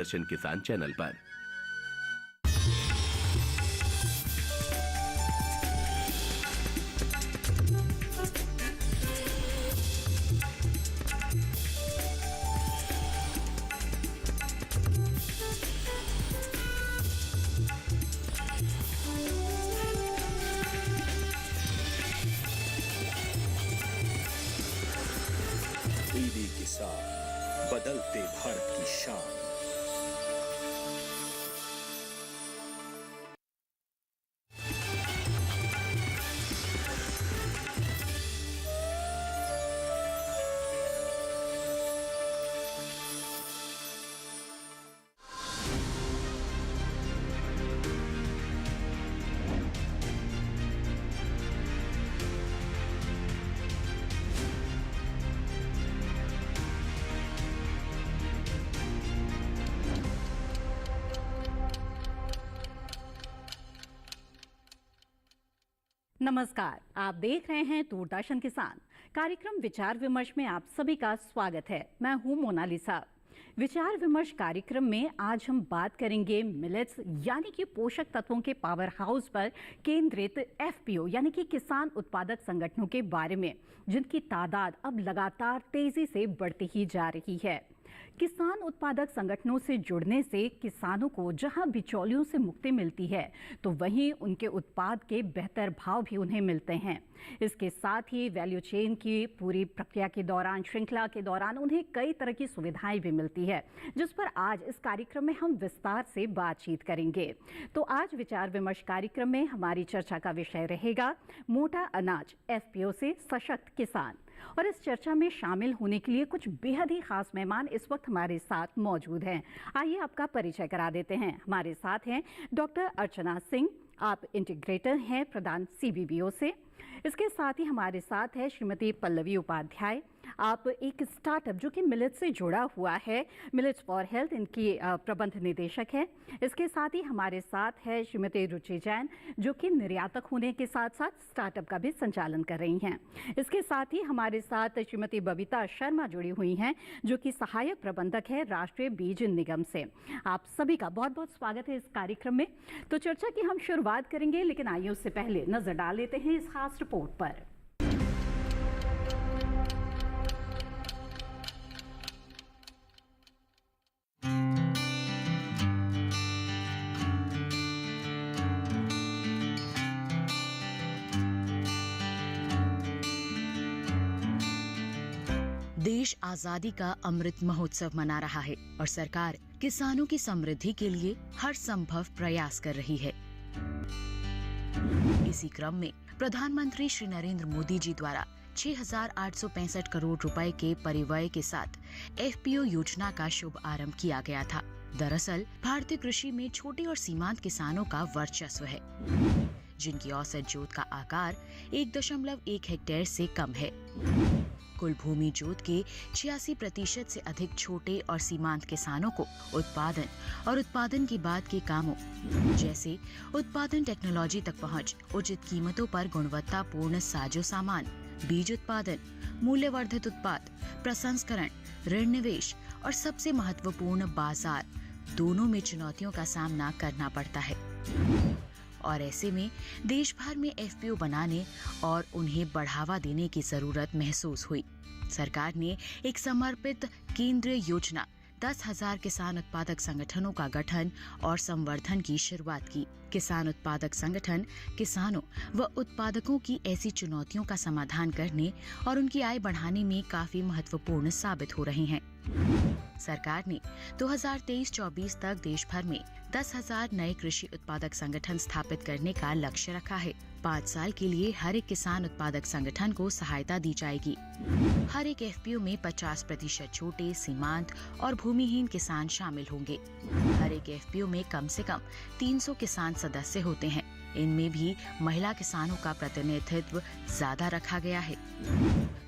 दर्शन किसान चैनल पर। डीडी किसान, बदलते भारत की शान। नमस्कार, आप देख रहे हैं दूरदर्शन किसान। कार्यक्रम विचार विमर्श में आप सभी का स्वागत है। मैं हूं मोनालिसा। विचार विमर्श कार्यक्रम में आज हम बात करेंगे मिलेट्स यानी कि पोषक तत्वों के पावर हाउस पर केंद्रित एफपीओ यानी कि किसान उत्पादक संगठनों के बारे में, जिनकी तादाद अब लगातार तेजी से बढ़ती ही जा रही है। किसान उत्पादक संगठनों से जुड़ने से किसानों को जहां बिचौलियों से मुक्ति मिलती है, तो वहीं उनके उत्पाद के बेहतर भाव भी उन्हें मिलते हैं। इसके साथ ही वैल्यू चेन की पूरी प्रक्रिया के दौरान, श्रृंखला के दौरान उन्हें कई तरह की सुविधाएं भी मिलती है, जिस पर आज इस कार्यक्रम में हम विस्तार से बातचीत करेंगे। तो आज विचार विमर्श कार्यक्रम में हमारी चर्चा का विषय रहेगा मोटा अनाज, एफपीओ से सशक्त किसान। और इस चर्चा में शामिल होने के लिए कुछ बेहद ही खास मेहमान इस वक्त हमारे साथ मौजूद हैं। आइए आपका परिचय करा देते हैं। हमारे साथ हैं डॉक्टर अर्चना सिंह, आप इंटीग्रेटर हैं प्रधान सीबीबीओ से। इसके साथ ही हमारे साथ है श्रीमती पल्लवी उपाध्याय, आप एक स्टार्टअप जो कि मिलेट से जुड़ा हुआ है, मिलेट्स फॉर हेल्थ, इनकी प्रबंध निदेशक है। इसके साथ ही हमारे साथ है श्रीमती रुचि जैन, जो कि निर्यातक होने के साथ साथ स्टार्टअप का भी संचालन कर रही हैं। इसके साथ ही हमारे साथ श्रीमती बबीता शर्मा जुड़ी हुई हैं, जो कि सहायक प्रबंधक है राष्ट्रीय बीज निगम से। आप सभी का बहुत बहुत स्वागत है इस कार्यक्रम में। तो चर्चा की हम शुरुआत करेंगे, लेकिन आइए उससे पहले नजर डाल लेते हैं इस खास रिपोर्ट पर। देश आजादी का अमृत महोत्सव मना रहा है और सरकार किसानों की समृद्धि के लिए हर संभव प्रयास कर रही है। इसी क्रम में प्रधानमंत्री श्री नरेंद्र मोदी जी द्वारा 6,865 करोड़ रुपए के परिव्यय के साथ एफपीओ योजना का शुभ आरंभ किया गया था। दरअसल भारतीय कृषि में छोटे और सीमांत किसानों का वर्चस्व है, जिनकी औसत जोत का आकार 1.1 हेक्टेयर से कम है। कुल भूमि जोत के 86% से अधिक छोटे और सीमांत किसानों को उत्पादन और उत्पादन के बाद के कामों जैसे उत्पादन टेक्नोलॉजी तक पहुंच, उचित कीमतों पर गुणवत्तापूर्ण साजो सामान, बीज उत्पादन, मूल्यवर्धित उत्पाद, प्रसंस्करण, ऋण निवेश और सबसे महत्वपूर्ण बाजार, दोनों में चुनौतियों का सामना करना पड़ता है। और ऐसे में देश भर में एफपीओ बनाने और उन्हें बढ़ावा देने की जरूरत महसूस हुई। सरकार ने एक समर्पित केंद्रीय योजना 10,000 किसान उत्पादक संगठनों का गठन और संवर्धन की शुरुआत की। किसान उत्पादक संगठन किसानों व उत्पादकों की ऐसी चुनौतियों का समाधान करने और उनकी आय बढ़ाने में काफी महत्वपूर्ण साबित हो रहे हैं। सरकार ने 2023-24 तक देश भर में 10,000 नए कृषि उत्पादक संगठन स्थापित करने का लक्ष्य रखा है। 5 साल के लिए हर एक किसान उत्पादक संगठन को सहायता दी जाएगी। हर एक एफपीओ में 50% छोटे, सीमांत और भूमिहीन किसान शामिल होंगे। हर एक एफपीओ में कम से कम 300 किसान सदस्य होते हैं। इनमें भी महिला किसानों का प्रतिनिधित्व ज्यादा रखा गया है।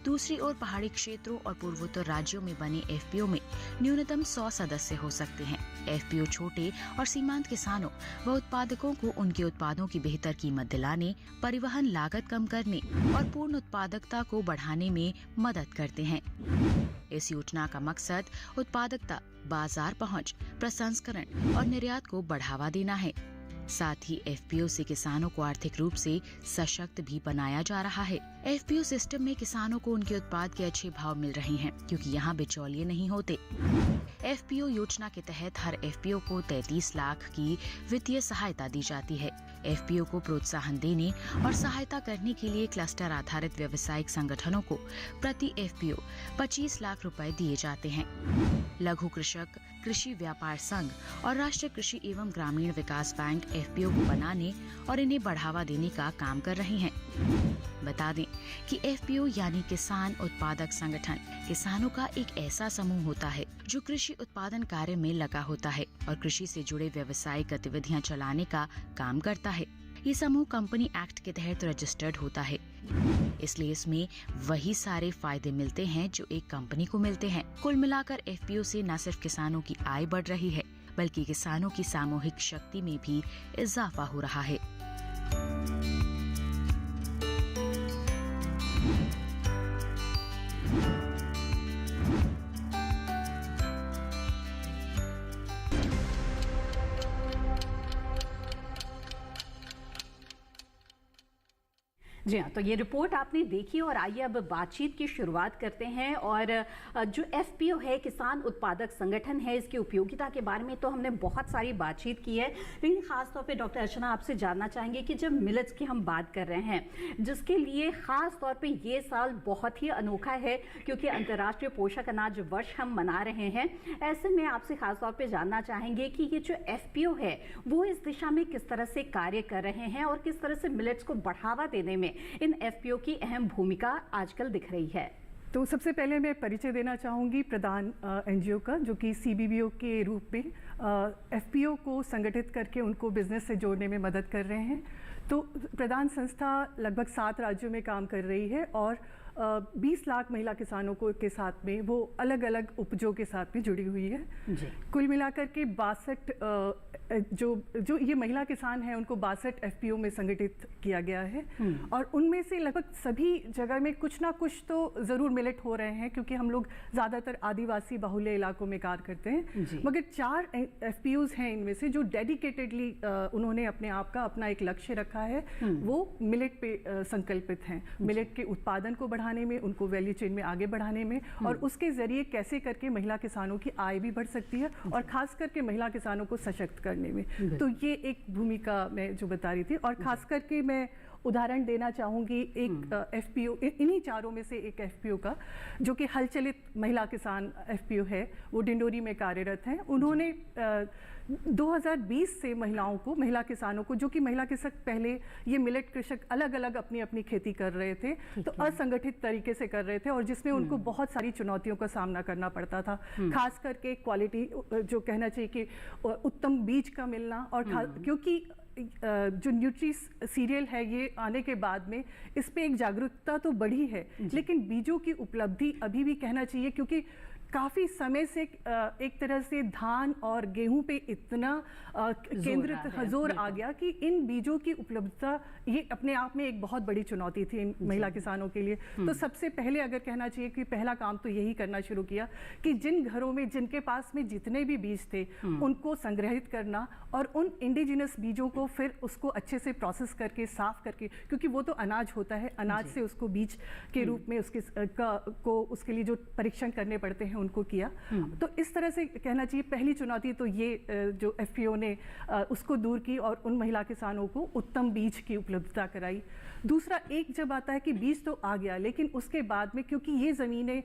दूसरी ओर पहाड़ी क्षेत्रों और पूर्वोत्तर राज्यों में बने एफपीओ में न्यूनतम 100 सदस्य हो सकते हैं। एफपीओ छोटे और सीमांत किसानों व उत्पादकों को उनके उत्पादों की बेहतर कीमत दिलाने, परिवहन लागत कम करने और पूर्ण उत्पादकता को बढ़ाने में मदद करते हैं। इस योजना का मकसद उत्पादकता, बाजार पहुंच, प्रसंस्करण और निर्यात को बढ़ावा देना है। साथ ही एफपीओ से किसानों को आर्थिक रूप से सशक्त भी बनाया जा रहा है। एफपीओ सिस्टम में किसानों को उनके उत्पाद के अच्छे भाव मिल रहे हैं क्योंकि यहाँ बिचौलिए नहीं होते। एफपीओ योजना के तहत हर एफपीओ को 33 लाख की वित्तीय सहायता दी जाती है। एफपीओ को प्रोत्साहन देने और सहायता करने के लिए क्लस्टर आधारित व्यावसायिक संगठनों को प्रति एफपीओ 25 लाख रुपए दिए जाते हैं। लघु कृषक, कृषि व्यापार संघ और राष्ट्रीय कृषि एवं ग्रामीण विकास बैंक एफपीओ को बनाने और इन्हें बढ़ावा देने का काम कर रहे हैं। बता दें कि एफपीओ यानी किसान उत्पादक संगठन किसानों का एक ऐसा समूह होता है जो कृषि उत्पादन कार्य में लगा होता है और कृषि से जुड़े व्यावसायिक गतिविधियां चलाने का काम करता है। ये समूह कंपनी एक्ट के तहत रजिस्टर्ड होता है, इसलिए इसमें वही सारे फायदे मिलते हैं जो एक कंपनी को मिलते हैं। कुल मिलाकर एफपीओ से न सिर्फ किसानों की आय बढ़ रही है बल्कि किसानों की सामूहिक शक्ति में भी इजाफा हो रहा है। जी हाँ, तो ये रिपोर्ट आपने देखी और आइए अब बातचीत की शुरुआत करते हैं। और जो एफपीओ है, किसान उत्पादक संगठन है, इसकी उपयोगिता के बारे में तो हमने बहुत सारी बातचीत की है, लेकिन खासतौर पे डॉक्टर अर्चना आपसे जानना चाहेंगे कि जब मिलेट्स की हम बात कर रहे हैं, जिसके लिए खास तौर पे ये साल बहुत ही अनोखा है क्योंकि अंतर्राष्ट्रीय पोषक अनाज वर्ष हम मना रहे हैं, ऐसे में आपसे खासतौर पर जानना चाहेंगे कि ये जो एफपीओ है वो इस दिशा में किस तरह से कार्य कर रहे हैं और किस तरह से मिलेट्स को बढ़ावा देने में इन एफपीओ की अहम भूमिका आजकल दिख रही है। तो सबसे पहले मैं परिचय देना चाहूँगी प्रधान एनजीओ का, जो कि सीबीबीओ के रूप में एफपीओ को संगठित करके उनको बिजनेस से जोड़ने में मदद कर रहे हैं। तो प्रधान संस्था लगभग 7 राज्यों में काम कर रही है और 20 लाख महिला किसानों को के साथ में वो अलग अलग उपजों के साथ में जुड़ी हुई है। कुल मिलाकर के 62 जो ये महिला किसान हैं उनको 62 एफपीओ में संगठित किया गया है और उनमें से लगभग सभी जगह में कुछ ना कुछ तो ज़रूर मिलेट हो रहे हैं क्योंकि हम लोग ज़्यादातर आदिवासी बाहुल्य इलाकों में कार्य करते हैं। मगर 4 एफपीओज हैं इनमें से जो डेडिकेटेडली उन्होंने अपने आप का अपना एक लक्ष्य रखा है, वो मिलेट पे संकल्पित हैं। मिलेट के उत्पादन को बढ़ाने में, उनको वैल्यू चेन में आगे बढ़ाने में और उसके जरिए कैसे करके महिला किसानों की आय भी बढ़ सकती है और खास करके महिला किसानों को सशक्त करने में। तो ये एक भूमिका मैं जो बता रही थी और खास करके मैं उदाहरण देना चाहूँगी एक एफपीओ, इन्हीं चारों में से एक एफपीओ का, जो कि हलचलित महिला किसान एफपीओ है, वो डिंडोरी में कार्यरत हैं। उन्होंने 2020 से महिला किसानों को, जो कि महिला किसान पहले ये मिलेट कृषक अलग अलग अपनी अपनी खेती कर रहे थे, तो असंगठित तरीके से कर रहे थे और जिसमें उनको बहुत सारी चुनौतियों का सामना करना पड़ता था। खास करके क्वालिटी, जो कहना चाहिए कि उत्तम बीज का मिलना, और क्योंकि जो न्यूट्री सीरियल है ये आने के बाद में इस पे एक जागरूकता तो बढ़ी है, लेकिन बीजों की उपलब्धि अभी भी कहना चाहिए, क्योंकि काफ़ी समय से एक तरह से धान और गेहूं पे इतना केंद्रित जोर आ गया कि इन बीजों की उपलब्धता ये अपने आप में एक बहुत बड़ी चुनौती थी इन महिला किसानों के लिए। तो सबसे पहले अगर कहना चाहिए कि पहला काम तो यही करना शुरू किया कि जिन घरों में, जिनके पास में जितने भी बीज थे उनको संग्रहित करना और उन इंडिजिनस बीजों को फिर उसको अच्छे से प्रोसेस करके, साफ करके, क्योंकि वो तो अनाज होता है, अनाज से उसको बीज के रूप में उसके लिए जो परीक्षण करने पड़ते हैं उनको किया। तो इस तरह से कहना चाहिए पहली चुनौती तो ये जो एफपीओ ने उसको दूर की और उन महिला किसानों को उत्तम बीज की उपलब्धता कराई। दूसरा, एक जब आता है कि बीज तो आ गया, लेकिन उसके बाद में क्योंकि ये ज़मीनें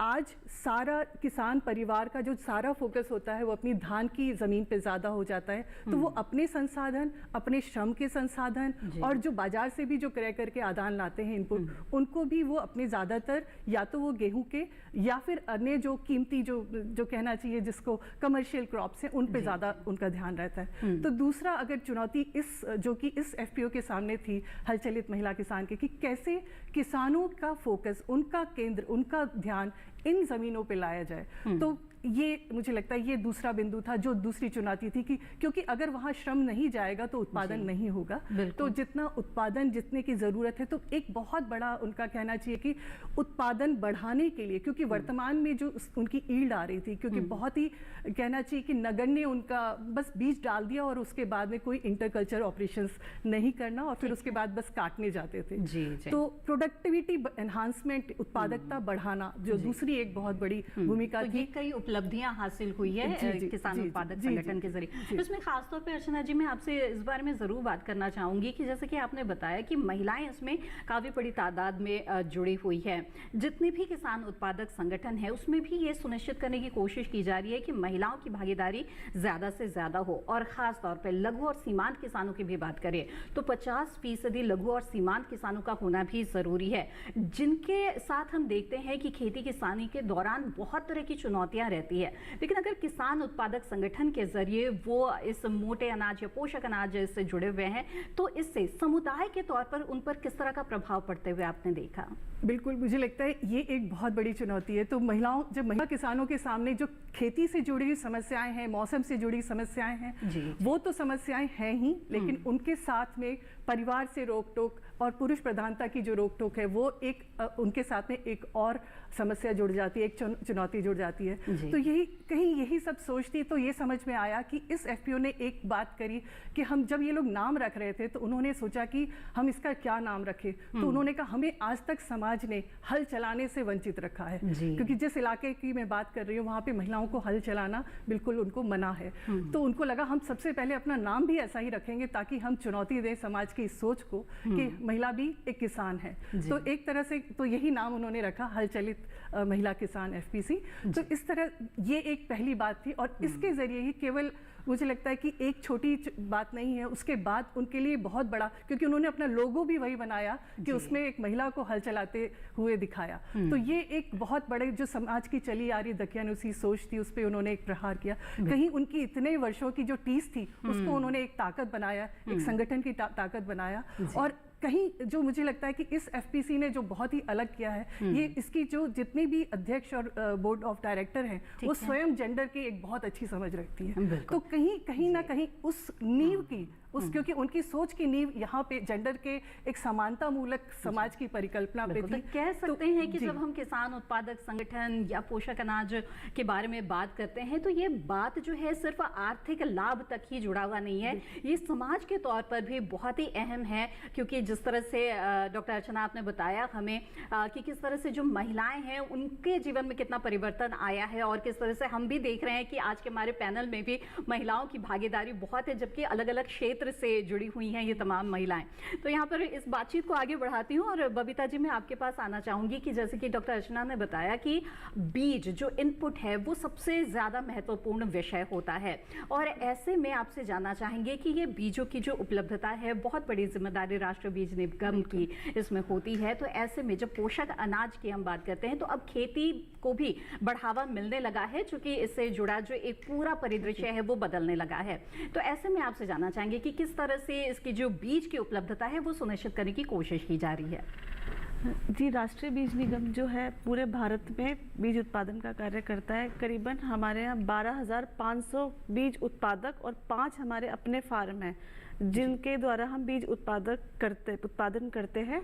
आज सारा किसान परिवार का जो सारा फोकस होता है वो अपनी धान की ज़मीन पे ज़्यादा हो जाता है, तो वो अपने संसाधन, अपने श्रम के संसाधन और जो बाजार से भी जो क्रय करके आदान लाते हैं इनपुट, उनको भी वो अपने ज़्यादातर या तो वो गेहूं के या फिर अन्य जो कीमती जो कहना चाहिए जिसको कमर्शियल क्रॉप्स हैं उन पे ज़्यादा उनका ध्यान रहता है। तो दूसरा अगर चुनौती जो कि इस FPO के सामने थी हल चलित महिला किसान के, कि कैसे किसानों का फोकस, उनका केंद्र, उनका ध्यान इन ज़मीनों पे लाया जाए। तो ये मुझे लगता है ये दूसरा बिंदु था, जो दूसरी चुनौती थी कि क्योंकि अगर वहाँ श्रम नहीं जाएगा तो उत्पादन नहीं होगा। तो जितना उत्पादन जितने की ज़रूरत है, तो एक बहुत बड़ा उनका कहना चाहिए कि उत्पादन बढ़ाने के लिए, क्योंकि वर्तमान में जो उनकी ईल्ड आ रही थी, क्योंकि बहुत ही कहना चाहिए कि नगण्य उनका बस बीज डाल दिया और उसके बाद में कोई इंटरकल्चर ऑपरेशंस नहीं करना और फिर उसके बाद बस काटने जाते थे। तो प्रोडक्टिविटी एनहांसमेंट, उत्पादकता बढ़ाना जो दूसरी एक बहुत बड़ी भूमिका थी। कई उपलब्धियां हासिल हुई है किसान उत्पादक संगठन के जरिए। इसमें खासतौर पर अर्चना जी मैं आपसे इस बारे में जरूर बात करना चाहूंगी कि जैसे कि आपने बताया कि महिलाएं इसमें काफी बड़ी तादाद में जुड़ी हुई है। जितने भी किसान उत्पादक संगठन है उसमें भी ये सुनिश्चित करने की कोशिश की जा रही है कि महिलाओं की भागीदारी ज्यादा से ज्यादा हो, और खास तौर पर लघु और सीमांत किसानों की भी बात करें तो 50% लघु और सीमांत किसानों का होना भी जरूरी है, जिनके साथ हम देखते हैं कि खेती किसानी के दौरान बहुत तरह की चुनौतियां रहती है। लेकिन अगर किसान उत्पादक संगठन के जरिए वो इस मोटे अनाज या पोषक अनाज से जुड़े हुए हैं तो इससे समुदाय के तौर पर उन पर किस तरह का प्रभाव पड़ते हुए आपने देखा? बिल्कुल, मुझे लगता है ये एक बहुत बड़ी चुनौती है। तो जब महिला किसानों के सामने जो खेती से जुड़ी हुई समस्याएं हैं, मौसम से जुड़ी समस्याएं हैं, वो तो समस्याएं हैं ही, लेकिन उनके साथ में परिवार से रोक टोक और पुरुष प्रधानता की जो रोक टोक है वो उनके साथ में एक और समस्या जुड़ जाती है, एक चुनौती जुड़ जाती है। तो यही सब सोचती तो ये समझ में आया कि इस FPO ने एक बात करी कि हम जब ये लोग नाम रख रहे थे तो उन्होंने सोचा कि हम इसका क्या नाम रखें। तो उन्होंने कहा हमें आज तक समाज ने हल चलाने से वंचित रखा है, क्योंकि जिस इलाके की मैं बात कर रही हूँ वहाँ पे महिलाओं को हल चलाना बिल्कुल उनको मना है। तो उनको लगा हम सबसे पहले अपना नाम भी ऐसा ही रखेंगे ताकि हम चुनौती दें समाज की इस सोच को कि महिला भी एक किसान है। तो एक तरह से तो यही नाम उन्होंने रखा, हल चलित महिला किसान FPC। तो इस तरह ये एक पहली बात थी, और इसके जरिए ही केवल मुझे लगता है कि एक छोटी बात नहीं है, उसके बाद उनके लिए बहुत बड़ा, क्योंकि उन्होंने अपना लोगो भी वही बनाया कि उसमें एक महिला को हल चलाते हुए दिखाया। तो ये एक बहुत बड़े जो समाज की चली आ रही दकियानुसी सोच थी उस पर उन्होंने एक प्रहार किया। कहीं उनकी इतने वर्षों की जो टीस थी उसको उन्होंने एक ताकत बनाया, एक संगठन की ताकत बनाया। और कहीं जो मुझे लगता है कि इस FPC ने जो बहुत ही अलग किया है, ये इसकी जो जितने भी अध्यक्ष और बोर्ड ऑफ डायरेक्टर हैं वो स्वयं जेंडर की एक बहुत अच्छी समझ रखती है। तो कहीं ना कहीं उस नींव की क्योंकि उनकी सोच की नींव यहाँ पे जेंडर के एक समानता मूलक समाज की परिकल्पना पे थी। कह सकते हैं कि जब हम किसान उत्पादक संगठन या पोषक अनाज के बारे में बात करते हैं तो ये बात जो है सिर्फ आर्थिक लाभ तक ही जुड़ा हुआ नहीं है, ये समाज के तौर पर भी बहुत ही अहम है। क्योंकि जिस तरह से डॉक्टर अर्चना आपने बताया हमें कि किस तरह से जो महिलाएं हैं उनके जीवन में कितना परिवर्तन आया है, और किस तरह से हम भी देख रहे हैं कि आज के हमारे पैनल में भी महिलाओं की भागीदारी बहुत है, जबकि अलग अलग क्षेत्र से जुड़ी हुई हैं ये तमाम महिलाएं। तो यहाँ पर इस बातचीत को आगे बढ़ाती हूँ और बबीता जी मैं आपके पास आना चाहूंगी कि जैसे कि डॉक्टर अर्चना ने बताया कि बीज जो इनपुट है वो सबसे ज्यादा महत्वपूर्ण विषय होता है, और ऐसे में आपसे जानना चाहेंगे कि ये बीजों की जो उपलब्धता है बहुत बड़ी जिम्मेदारी राष्ट्रीय बीज निगम की इसमें होती है। तो ऐसे में जब पोषक अनाज की हम बात करते हैं तो अब खेती को भी बढ़ावा मिलने लगा है, चूंकि इससे जुड़ा जो एक पूरा परिदृश्य है वो बदलने लगा है। तो ऐसे में आपसे जानना चाहेंगे कि किस तरह से इसकी जो बीज की उपलब्धता है वो सुनिश्चित करने की कोशिश की जा रही है। जी, राष्ट्रीय बीज निगम जो है पूरे भारत में बीज उत्पादन का कार्य करता है। करीबन हमारे यहाँ 12,500 बीज उत्पादक और 5 हमारे अपने फार्म हैं जिनके द्वारा हम बीज उत्पादन करते हैं।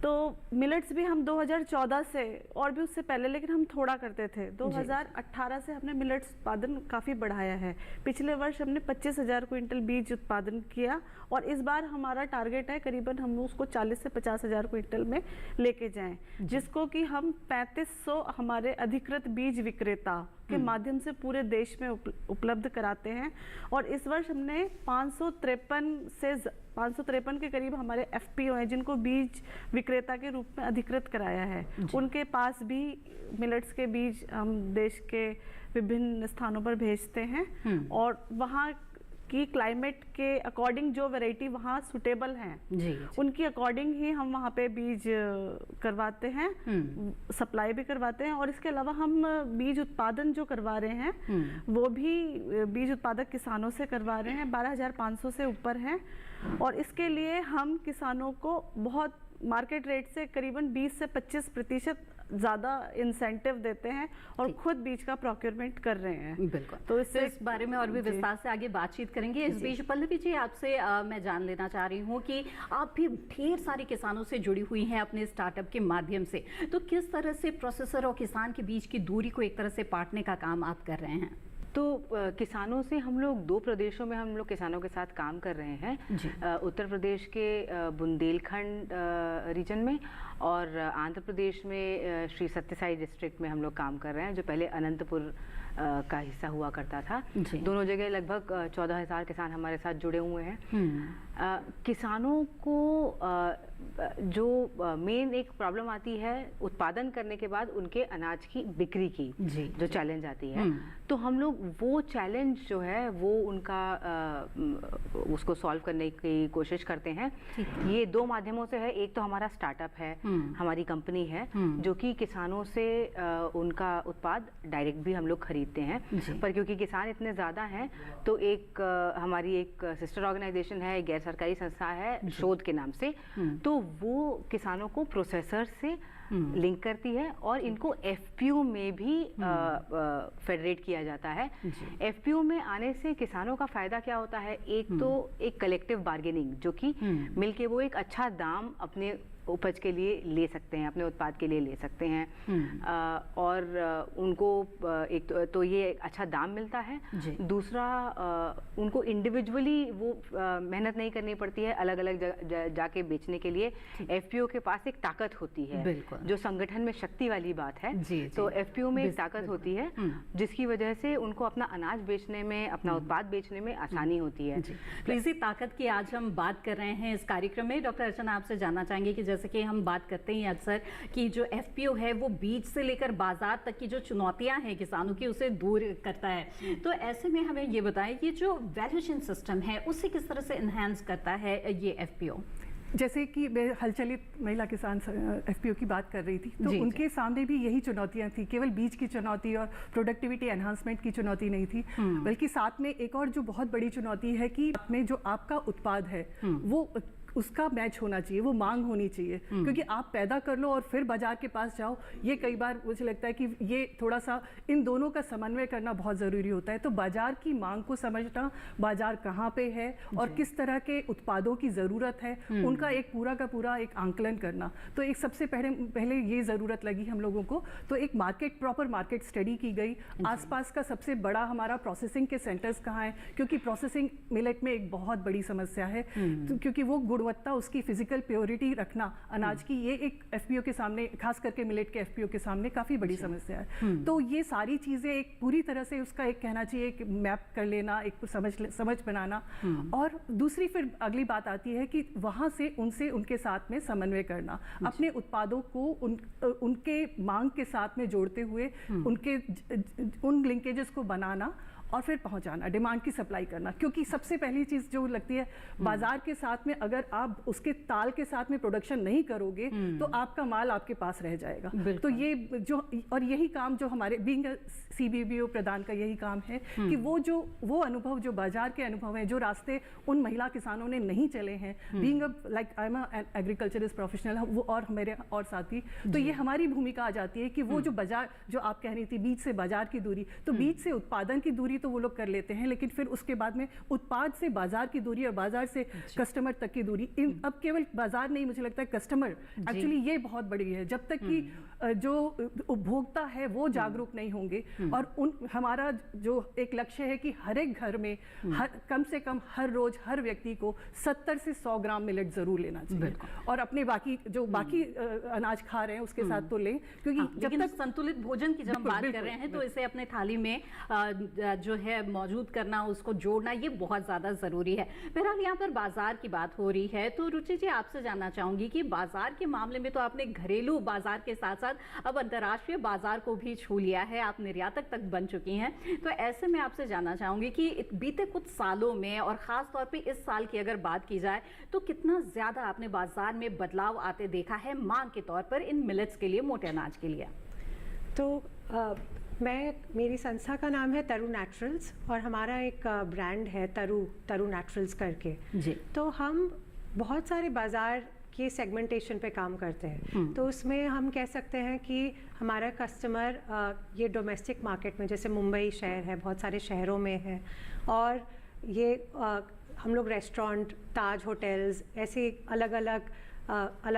तो मिलेट्स भी हम 2014 से और भी उससे पहले, लेकिन हम थोड़ा करते थे। 2018 से हमने मिलेट्स उत्पादन काफ़ी बढ़ाया है। पिछले वर्ष हमने 25,000 क्विंटल बीज उत्पादन किया और इस बार हमारा टारगेट है करीबन हम उसको 40 से 50,000 क्विंटल में लेके जाएं, जिसको कि हम 3500 हमारे अधिकृत बीज विक्रेता के माध्यम से पूरे देश में उपलब्ध कराते हैं। और इस वर्ष हमने 553 के करीब हमारे FPO हैं जिनको बीज विक्रेता के रूप में अधिकृत कराया है। उनके पास भी मिलेट्स के बीज हम देश के विभिन्न स्थानों पर भेजते हैं और वहाँ की क्लाइमेट के अकॉर्डिंग जो वैरायटी वहाँ सुटेबल हैं उनकी अकॉर्डिंग ही हम वहाँ पे बीज करवाते हैं, सप्लाई भी करवाते हैं। और इसके अलावा हम बीज उत्पादन जो करवा रहे हैं वो भी बीज उत्पादक किसानों से करवा रहे हैं, 12,500 से ऊपर हैं। और इसके लिए हम किसानों को बहुत मार्केट रेट से करीबन 20 से 25% ज़्यादा इंसेंटिव देते हैं और खुद बीज का प्रोक्योरमेंट कर रहे हैं। बिल्कुल, तो इससे इस बारे में और भी विस्तार से आगे बातचीत करेंगे। इस बीच पल्लवी जी आपसे मैं जान लेना चाह रही हूँ कि आप भी ढेर सारे किसानों से जुड़ी हुई हैं अपने स्टार्टअप के माध्यम से, तो किस तरह से प्रोसेसर और किसान के बीच की दूरी को एक तरह से पाटने का काम आप कर रहे हैं? तो किसानों से हम लोग 2 प्रदेशों में हम लोग किसानों के साथ काम कर रहे हैं। उत्तर प्रदेश के बुंदेलखंड रीजन में और आंध्र प्रदेश में श्री सत्यसाई डिस्ट्रिक्ट में हम लोग काम कर रहे हैं, जो पहले अनंतपुर का हिस्सा हुआ करता था। दोनों जगह लगभग 14,000 किसान हमारे साथ जुड़े हुए हैं। किसानों को जो मेन एक प्रॉब्लम आती है उत्पादन करने के बाद उनके अनाज की बिक्री की जो चैलेंज आती है, तो हम लोग वो चैलेंज जो है वो उनका उसको सॉल्व करने की कोशिश करते हैं। ये 2 माध्यमों से है। एक तो हमारा स्टार्टअप है, हमारी कंपनी है जो कि किसानों से उनका उत्पाद डायरेक्ट भी हम लोग खरीदते हैं, पर क्योंकि किसान इतने ज़्यादा हैं तो एक हमारी एक सिस्टर ऑर्गेनाइजेशन है, गैर सरकारी संस्था है शोध के नाम से, तो वो किसानों को प्रोसेसर से लिंक करती है और इनको FPO में भी फेडरेट किया जाता है। FPO में आने से किसानों का फ़ायदा क्या होता है? एक तो एक कलेक्टिव बार्गेनिंग, जो कि मिलके वो एक अच्छा दाम अपने उपज के लिए ले सकते हैं, अपने उत्पाद के लिए ले सकते हैं। और उनको एक तो ये अच्छा दाम मिलता है। दूसरा उनको इंडिविजुअली वो मेहनत नहीं करनी पड़ती है अलग अलग जाके बेचने के लिए। FPO के पास एक ताकत होती है जो संगठन में शक्ति वाली बात है। तो FPO में एक ताकत होती है जिसकी वजह से उनको अपना अनाज बेचने में, अपना उत्पाद बेचने में आसानी होती है। तो इसी ताकत की आज हम बात कर रहे हैं इस कार्यक्रम में। डॉक्टर अर्चना, आपसे जानना चाहेंगे कि जैसे कि हम बात करते हैं अक्सर कि जो FPO है वो बीज से लेकर बाजार तक की जो चुनौतियां हैं किसानों की उसे दूर करता है, तो ऐसे में हमें ये बताएं कि जो वैल्यू चेन सिस्टम है उसे किस तरह से एनहांस करता है ये FPO? जैसे कि मैं हलचलित महिला किसान FPO की बात कर रही थी, तो उनके सामने भी यही चुनौतियां थी। केवल बीज की चुनौती और प्रोडक्टिविटी एनहांसमेंट की चुनौती नहीं थी, बल्कि साथ में एक और जो बहुत बड़ी चुनौती है कि में जो आपका उत्पाद है वो उसका मैच होना चाहिए, वो मांग होनी चाहिए। क्योंकि आप पैदा कर लो और फिर बाजार के पास जाओ, ये कई बार मुझे लगता है कि ये थोड़ा सा इन दोनों का समन्वय करना बहुत ज़रूरी होता है। तो बाजार की मांग को समझना, बाजार कहाँ पे है और किस तरह के उत्पादों की ज़रूरत है, उनका एक पूरा का पूरा एक आंकलन करना। तो एक सबसे पहले ये ज़रूरत लगी हम लोगों को, तो एक प्रॉपर मार्केट स्टडी की गई। आसपास का सबसे बड़ा हमारा प्रोसेसिंग के सेंटर्स कहाँ हैं, क्योंकि प्रोसेसिंग मिलेट में एक बहुत बड़ी समस्या है, क्योंकि वो गुणवत्ता, उसकी फिजिकल प्योरिटी रखना अनाज की, ये एक FPO के सामने, खास करके मिलेट के FPO के सामने काफ़ी बड़ी समस्या है। तो ये सारी चीज़ें एक पूरी तरह से उसका एक कहना चाहिए एक मैप कर लेना, एक समझ बनाना। और दूसरी फिर अगली बात आती है कि वहाँ से उनके साथ में समन्वय करना, अपने उत्पादों को उनके मांग के साथ में जोड़ते हुए उन लिंकेजेस को बनाना और फिर पहुंचाना, डिमांड की सप्लाई करना। क्योंकि सबसे पहली चीज़ जो लगती है, बाजार के साथ में अगर आप उसके ताल के साथ में प्रोडक्शन नहीं करोगे तो आपका माल आपके पास रह जाएगा। तो ये जो, और यही काम जो हमारे बीइंग CBBO प्रदान का यही काम है कि वो अनुभव, जो बाजार के अनुभव हैं, जो रास्ते उन महिला किसानों ने नहीं चले हैं, being like I am an agriculturist professional, वो और मेरे और साथी, तो ये हमारी भूमिका आ जाती है कि वो जो बाजार, जो आप कह रही थी बीज से बाजार की दूरी, तो बीज से उत्पादन की दूरी तो वो लोग कर लेते हैं, लेकिन फिर उसके बाद में उत्पाद से बाजार की दूरी और बाजार से कस्टमर तक की दूरी, अब केवल बाजार नहीं, मुझे लगता है कस्टमर एक्चुअली ये बहुत बड़ी है। जब तक कि जो उपभोक्ता है वो जागरूक नहीं होंगे, और हमारा जो एक लक्ष्य है कि हर एक घर में कम से कम हर रोज हर व्यक्ति को 70 से 100 ग्राम मिलेट जरूर लेना चाहिए, और अपने बाकी अनाज खा रहे हैं उसके साथ तो लें, क्योंकि जब तक संतुलित भोजन की जब हम बात कर रहे हैं तो इसे अपने थाली में जो है मौजूद करना, उसको जोड़ना, ये बहुत ज़्यादा ज़रूरी है। बहरहाल यहाँ पर बाजार की बात हो रही है, तो रुचि जी आपसे जानना चाहूँगी कि बाजार के मामले में तो आपने घरेलू बाजार के साथ साथ अब अंतर्राष्ट्रीय बाजार को भी छू लिया है, आप निर्यातक तक बन चुकी हैं, तो ऐसे में आपसे जानना चाहूँगी कि बीते कुछ सालों में और ख़ास तौर पर इस साल की अगर बात की जाए तो कितना ज़्यादा आपने बाजार में बदलाव आते देखा है मांग के तौर पर इन मिलेट्स के लिए, मोटे अनाज के लिए? तो मेरी संस्था का नाम है तरु नेचुरल्स, और हमारा एक ब्रांड है तरु नेचुरल्स करके जी। तो हम बहुत सारे बाज़ार के सेगमेंटेशन पे काम करते हैं। तो उसमें हम कह सकते हैं कि हमारा कस्टमर ये डोमेस्टिक मार्केट में, जैसे मुंबई शहर है, बहुत सारे शहरों में है, और ये हम लोग रेस्टोरेंट, ताज होटल्स, ऐसे अलग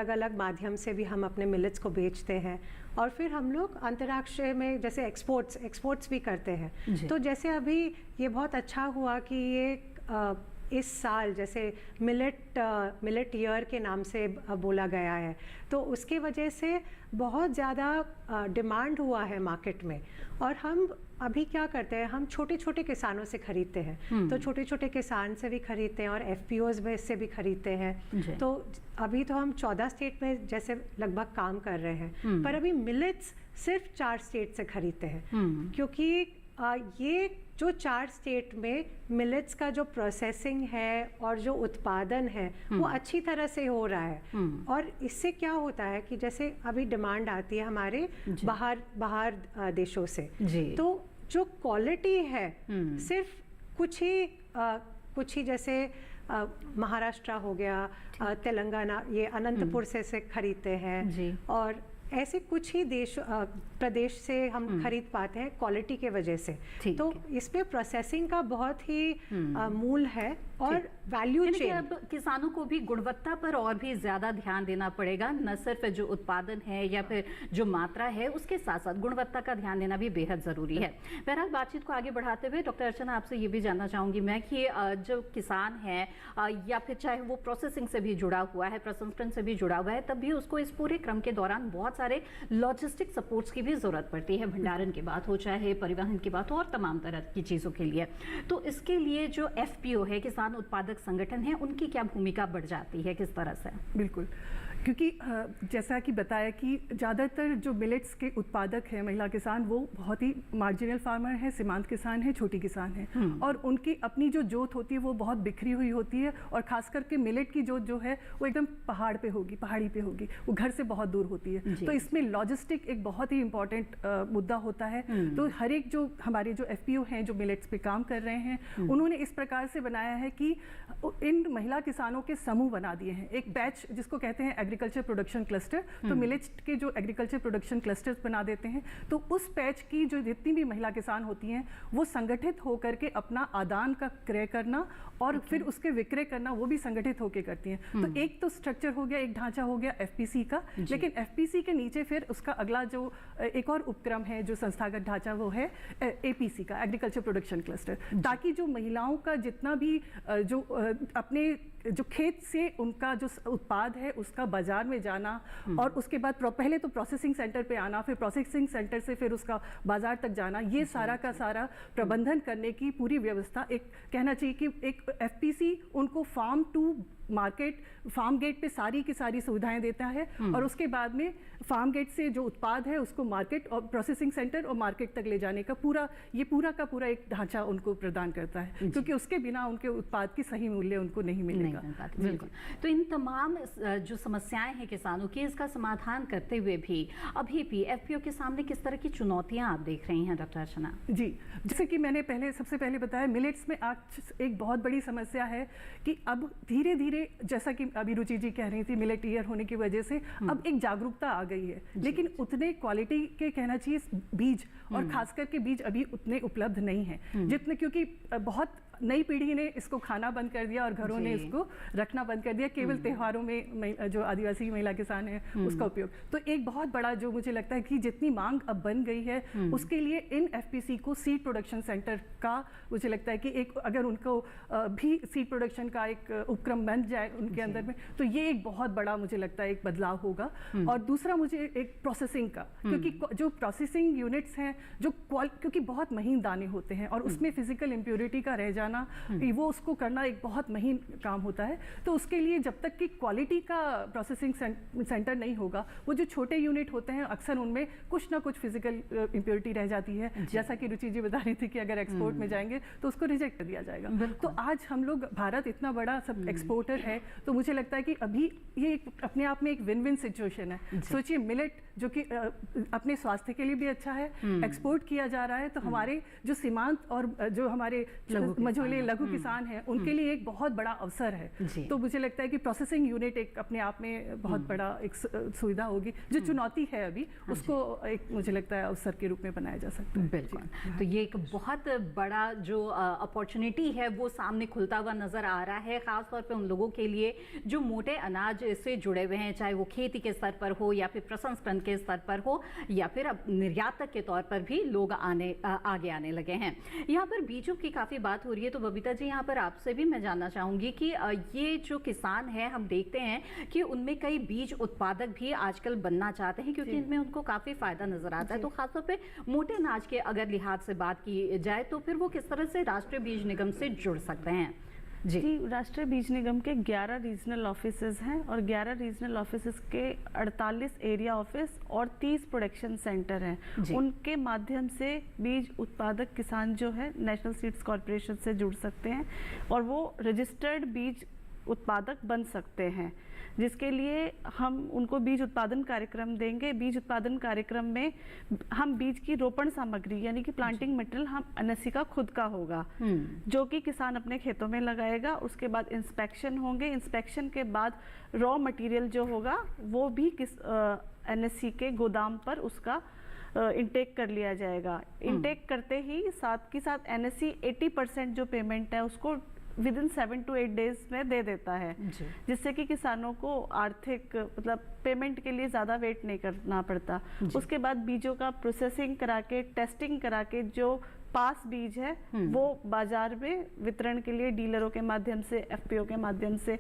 अलग माध्यम से भी हम अपने मिलेट्स को बेचते हैं। और फिर हम लोग अंतर्राष्ट्रीय में जैसे एक्सपोर्ट्स भी करते हैं। तो जैसे अभी ये बहुत अच्छा हुआ कि ये इस साल जैसे मिलेट ईयर के नाम से बोला गया है, तो उसके वजह से बहुत ज़्यादा डिमांड हुआ है मार्केट में। और हम अभी क्या करते हैं, हम छोटे छोटे किसानों से खरीदते हैं, तो छोटे छोटे किसान से भी खरीदते हैं और FPOs में से भी खरीदते हैं। तो अभी तो हम 14 स्टेट में जैसे लगभग काम कर रहे हैं, पर अभी मिलेट्स सिर्फ 4 स्टेट से खरीदते हैं, क्योंकि ये जो 4 स्टेट में मिलेट्स का जो प्रोसेसिंग है और जो उत्पादन है वो अच्छी तरह से हो रहा है। और इससे क्या होता है कि जैसे अभी डिमांड आती है हमारे बाहर देशों से, तो जो क्वालिटी है सिर्फ कुछ ही जैसे महाराष्ट्र हो गया, तेलंगाना, ये अनंतपुर से खरीदते हैं, और ऐसे कुछ ही प्रदेश से हम खरीद पाते हैं क्वालिटी के वजह से। तो इसमें प्रोसेसिंग का बहुत ही मूल है और वैल्यू चेन। अब किसानों को भी गुणवत्ता पर और भी ज़्यादा ध्यान देना पड़ेगा, न सिर्फ जो उत्पादन है या फिर जो मात्रा है, उसके साथ साथ गुणवत्ता का ध्यान देना भी बेहद ज़रूरी है। बहरहाल बातचीत को आगे बढ़ाते हुए डॉक्टर अर्चना, आपसे ये भी जानना चाहूँगी मैं कि जो किसान है या फिर चाहे वो प्रोसेसिंग से भी जुड़ा हुआ है, प्रसंस्करण से भी जुड़ा हुआ है, तब भी उसको इस पूरे क्रम के दौरान बहुत सारे लॉजिस्टिक सपोर्ट्स की भी ज़रूरत पड़ती है, भंडारण की बात हो, चाहे परिवहन की बात हो, और तमाम तरह की चीज़ों के लिए। तो इसके लिए जो FPO है, किसान उत्पादक संगठन है, उनकी क्या भूमिका बढ़ जाती है, किस तरह से? बिल्कुल, क्योंकि जैसा कि बताया कि ज़्यादातर जो मिलेट्स के उत्पादक हैं महिला किसान, वो बहुत ही मार्जिनल फार्मर हैं, सीमांत किसान हैं, छोटी किसान हैं, और उनकी अपनी जो जोत होती है वो बहुत बिखरी हुई होती है, और खास करके मिलेट की जोत जो है वो एकदम पहाड़ी पे होगी, वो घर से बहुत दूर होती है। तो इसमें लॉजिस्टिक एक बहुत ही इम्पॉर्टेंट मुद्दा होता है। तो हर एक जो हमारे जो FPO हैं जो मिलेट्स पे काम कर रहे हैं, उन्होंने इस प्रकार से बनाया है कि इन महिला किसानों के समूह बना दिए हैं, एक पैच जिसको कहते हैं एग्रीकल्चर प्रोडक्शन क्लस्टर। तो मिलेट्स के जो एग्रीकल्चर प्रोडक्शन क्लस्टर्स बना देते हैं, तो उस पैच की जो जितनी भी महिला किसान होती हैं वो संगठित होकर के अपना आदान का क्रय करना और फिर उसके विक्रय करना, वो भी संगठित होकर करती हैं। तो एक तो स्ट्रक्चर हो गया, एक ढांचा हो गया FPC का, लेकिन FPC के नीचे फिर उसका अगला जो एक और उपक्रम है जो संस्थागत ढांचा, वो है APC का, एग्रीकल्चर प्रोडक्शन क्लस्टर, ताकि जो महिलाओं का जितना भी जो अपने जो खेत से उनका जो उत्पाद है उसका बाजार में जाना, और उसके बाद पहले तो प्रोसेसिंग सेंटर पे आना, फिर प्रोसेसिंग सेंटर से फिर उसका बाजार तक जाना, ये सारा का सारा प्रबंधन करने की पूरी व्यवस्था, एक कहना चाहिए कि एक FPC उनको farm to market, farm gate पे सारी की सारी सुविधाएं देता है, और उसके बाद में फार्म गेट से जो उत्पाद है उसको मार्केट और प्रोसेसिंग सेंटर और मार्केट तक ले जाने का पूरा का पूरा एक ढांचा उनको प्रदान करता है, क्योंकि उसके बिना उनके उत्पाद की सही मूल्य उनको नहीं मिलेगा। मिलेगा। बिल्कुल। तो इन तमाम जो समस्याएं हैं किसानों की, इसका समाधान करते हुए भी अभी भी एफपीओ के सामने किस तरह की चुनौतियां आप देख रही हैं डॉक्टर अर्चना? जी, जैसे कि मैंने सबसे पहले बताया, मिलेट्स में आज एक बहुत बड़ी समस्या है कि अब धीरे धीरे, जैसा कि अभी रुचि जी कह रही थी, मिलेट ईयर होने की वजह से अब एक जागरूकता आ गई है, लेकिन उतने क्वालिटी के कहना चाहिए बीज, और खास करके बीज अभी उतने उपलब्ध नहीं हैं जितने, क्योंकि बहुत नई पीढ़ी ने इसको खाना बंद कर दिया और घरों ने इसको रखना बंद कर दिया, केवल त्योहारों में जो आदिवासी महिला किसान है उसका उपयोग। तो एक बहुत बड़ा जो मुझे लगता है कि जितनी मांग अब बन गई है, उसके लिए इन एफपीसी को सीड प्रोडक्शन सेंटर का, मुझे लगता है कि एक अगर उनको भी सीड प्रोडक्शन का एक उपक्रम बन जाए उनके अंदर में, तो ये एक बहुत बड़ा मुझे लगता है एक बदलाव होगा। और दूसरा मुझे एक प्रोसेसिंग का, क्योंकि जो प्रोसेसिंग यूनिट्स हैं जो क्योंकि बहुत महीन दाने होते हैं और उसमें फिजिकल इम्प्योरिटी का रह जाना, वो उसको करना एक बहुत महीन काम होता है। तो उसके लिए जब तक कि क्वालिटी का प्रोसेसिंग सेंटर नहीं होगा, वो जो छोटे यूनिट होते हैं अक्सर उनमें कुछ ना कुछ फिजिकल इम्प्योरिटी रह जाती है, जैसा कि रुचि जी बता रही थी कि अगर एक्सपोर्ट में जाएंगे तो उसको रिजेक्ट कर दिया जाएगा। तो आज हम लोग, भारत इतना बड़ा सब एक्सपोर्टर है, तो मुझे लगता है कि अभी ये अपने आप में एक विन विन सिचुएशन है। सोचिए, मिलेट जो कि अपने स्वास्थ्य के लिए भी अच्छा है, एक्सपोर्ट किया जा रहा है, तो हमारे जो सीमांत और जो हमारे मझोले लघु किसान हैं उनके लिए एक बहुत बड़ा अवसर है। तो मुझे लगता है कि प्रोसेसिंग यूनिट एक अपने आप में बहुत बड़ा एक सुविधा होगी। जो चुनौती है अभी, उसको एक मुझे लगता है अवसर के रूप में बनाया जा सकता है। बिल्कुल। तो ये एक बहुत बड़ा जो अपॉर्चुनिटी है वो सामने खुलता हुआ नजर आ रहा है, खासतौर पे उन लोगों के लिए जो मोटे अनाज से जुड़े हुए हैं, चाहे वो खेती के स्तर पर हो या फिर प्रसंस्करण के स्तर पर हो, या फिर अब निर्यातक के तौर पर भी लोग आगे आने लगे हैं। यहाँ पर बीजों की काफ़ी बात हो रही है, तो बबीता जी यहाँ पर आपसे भी मैं जानना चाहूँगी कि ये जो किसान हैं, हम देखते हैं कि उनमें कई बीज उत्पादक भी आजकल बनना चाहते हैं, क्योंकि इनमें उनको काफ़ी फ़ायदा नज़र आता है। तो खासतौर पे मोटे अनाज के अगर लिहाज से बात की जाए, तो फिर वो किस तरह से राष्ट्रीय बीज निगम से जुड़ सकते हैं? जी, राष्ट्रीय बीज निगम के 11 रीजनल ऑफिसेज हैं और 11 रीजनल ऑफिसेज के 48 एरिया ऑफिस और 30 प्रोडक्शन सेंटर हैं। उनके माध्यम से बीज उत्पादक किसान जो है नेशनल सीड्स कॉर्पोरेशन से जुड़ सकते हैं और वो रजिस्टर्ड बीज उत्पादक बन सकते हैं, जिसके लिए हम उनको बीज उत्पादन कार्यक्रम देंगे। बीज उत्पादन कार्यक्रम में हम बीज की रोपण सामग्री यानी कि प्लांटिंग मटेरियल हम एनएससी का खुद का होगा, जो कि किसान अपने खेतों में लगाएगा। उसके बाद इंस्पेक्शन होंगे, इंस्पेक्शन के बाद रॉ मटेरियल जो होगा वो भी एनएससी के गोदाम पर उसका इनटेक कर लिया जाएगा। इनटेक करते ही साथ के साथ एनएससी 80% जो पेमेंट है उसको विद इन 7 to 8 डेज में दे देता है, जिससे कि किसानों को आर्थिक मतलब पेमेंट के लिए ज़्यादा वेट नहीं करना पड़ता। उसके बाद बीजों का प्रोसेसिंग करा के, टेस्टिंग करा के जो पास बीज है वो बाजार में वितरण के लिए डीलरों के माध्यम से, एफपीओ के माध्यम से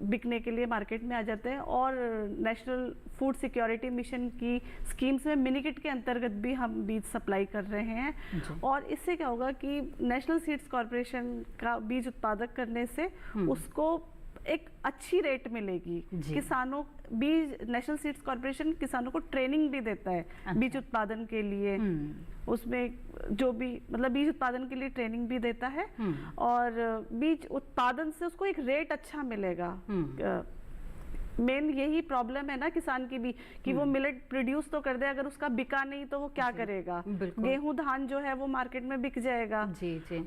बिकने के लिए मार्केट में आ जाते हैं। और नेशनल फूड सिक्योरिटी मिशन की स्कीम्स में मिनीकिट के अंतर्गत भी हम बीज सप्लाई कर रहे हैं। और इससे क्या होगा कि नेशनल सीड्स कॉर्पोरेशन का बीज उत्पादक करने से उसको एक अच्छी रेट मिलेगी। किसानों बीज नेशनल सीड्स कॉर्पोरेशन किसानों को ट्रेनिंग भी देता है बीज उत्पादन के लिए, उसमें जो भी मतलब बीज उत्पादन के लिए ट्रेनिंग भी देता है और बीज उत्पादन से उसको एक रेट अच्छा मिलेगा। मेन यही प्रॉब्लम है ना किसान की भी कि वो मिलेट प्रोड्यूस तो कर दे, अगर उसका बिका नहीं तो वो क्या करेगा। गेहूं धान जो है वो मार्केट में बिक जाएगा।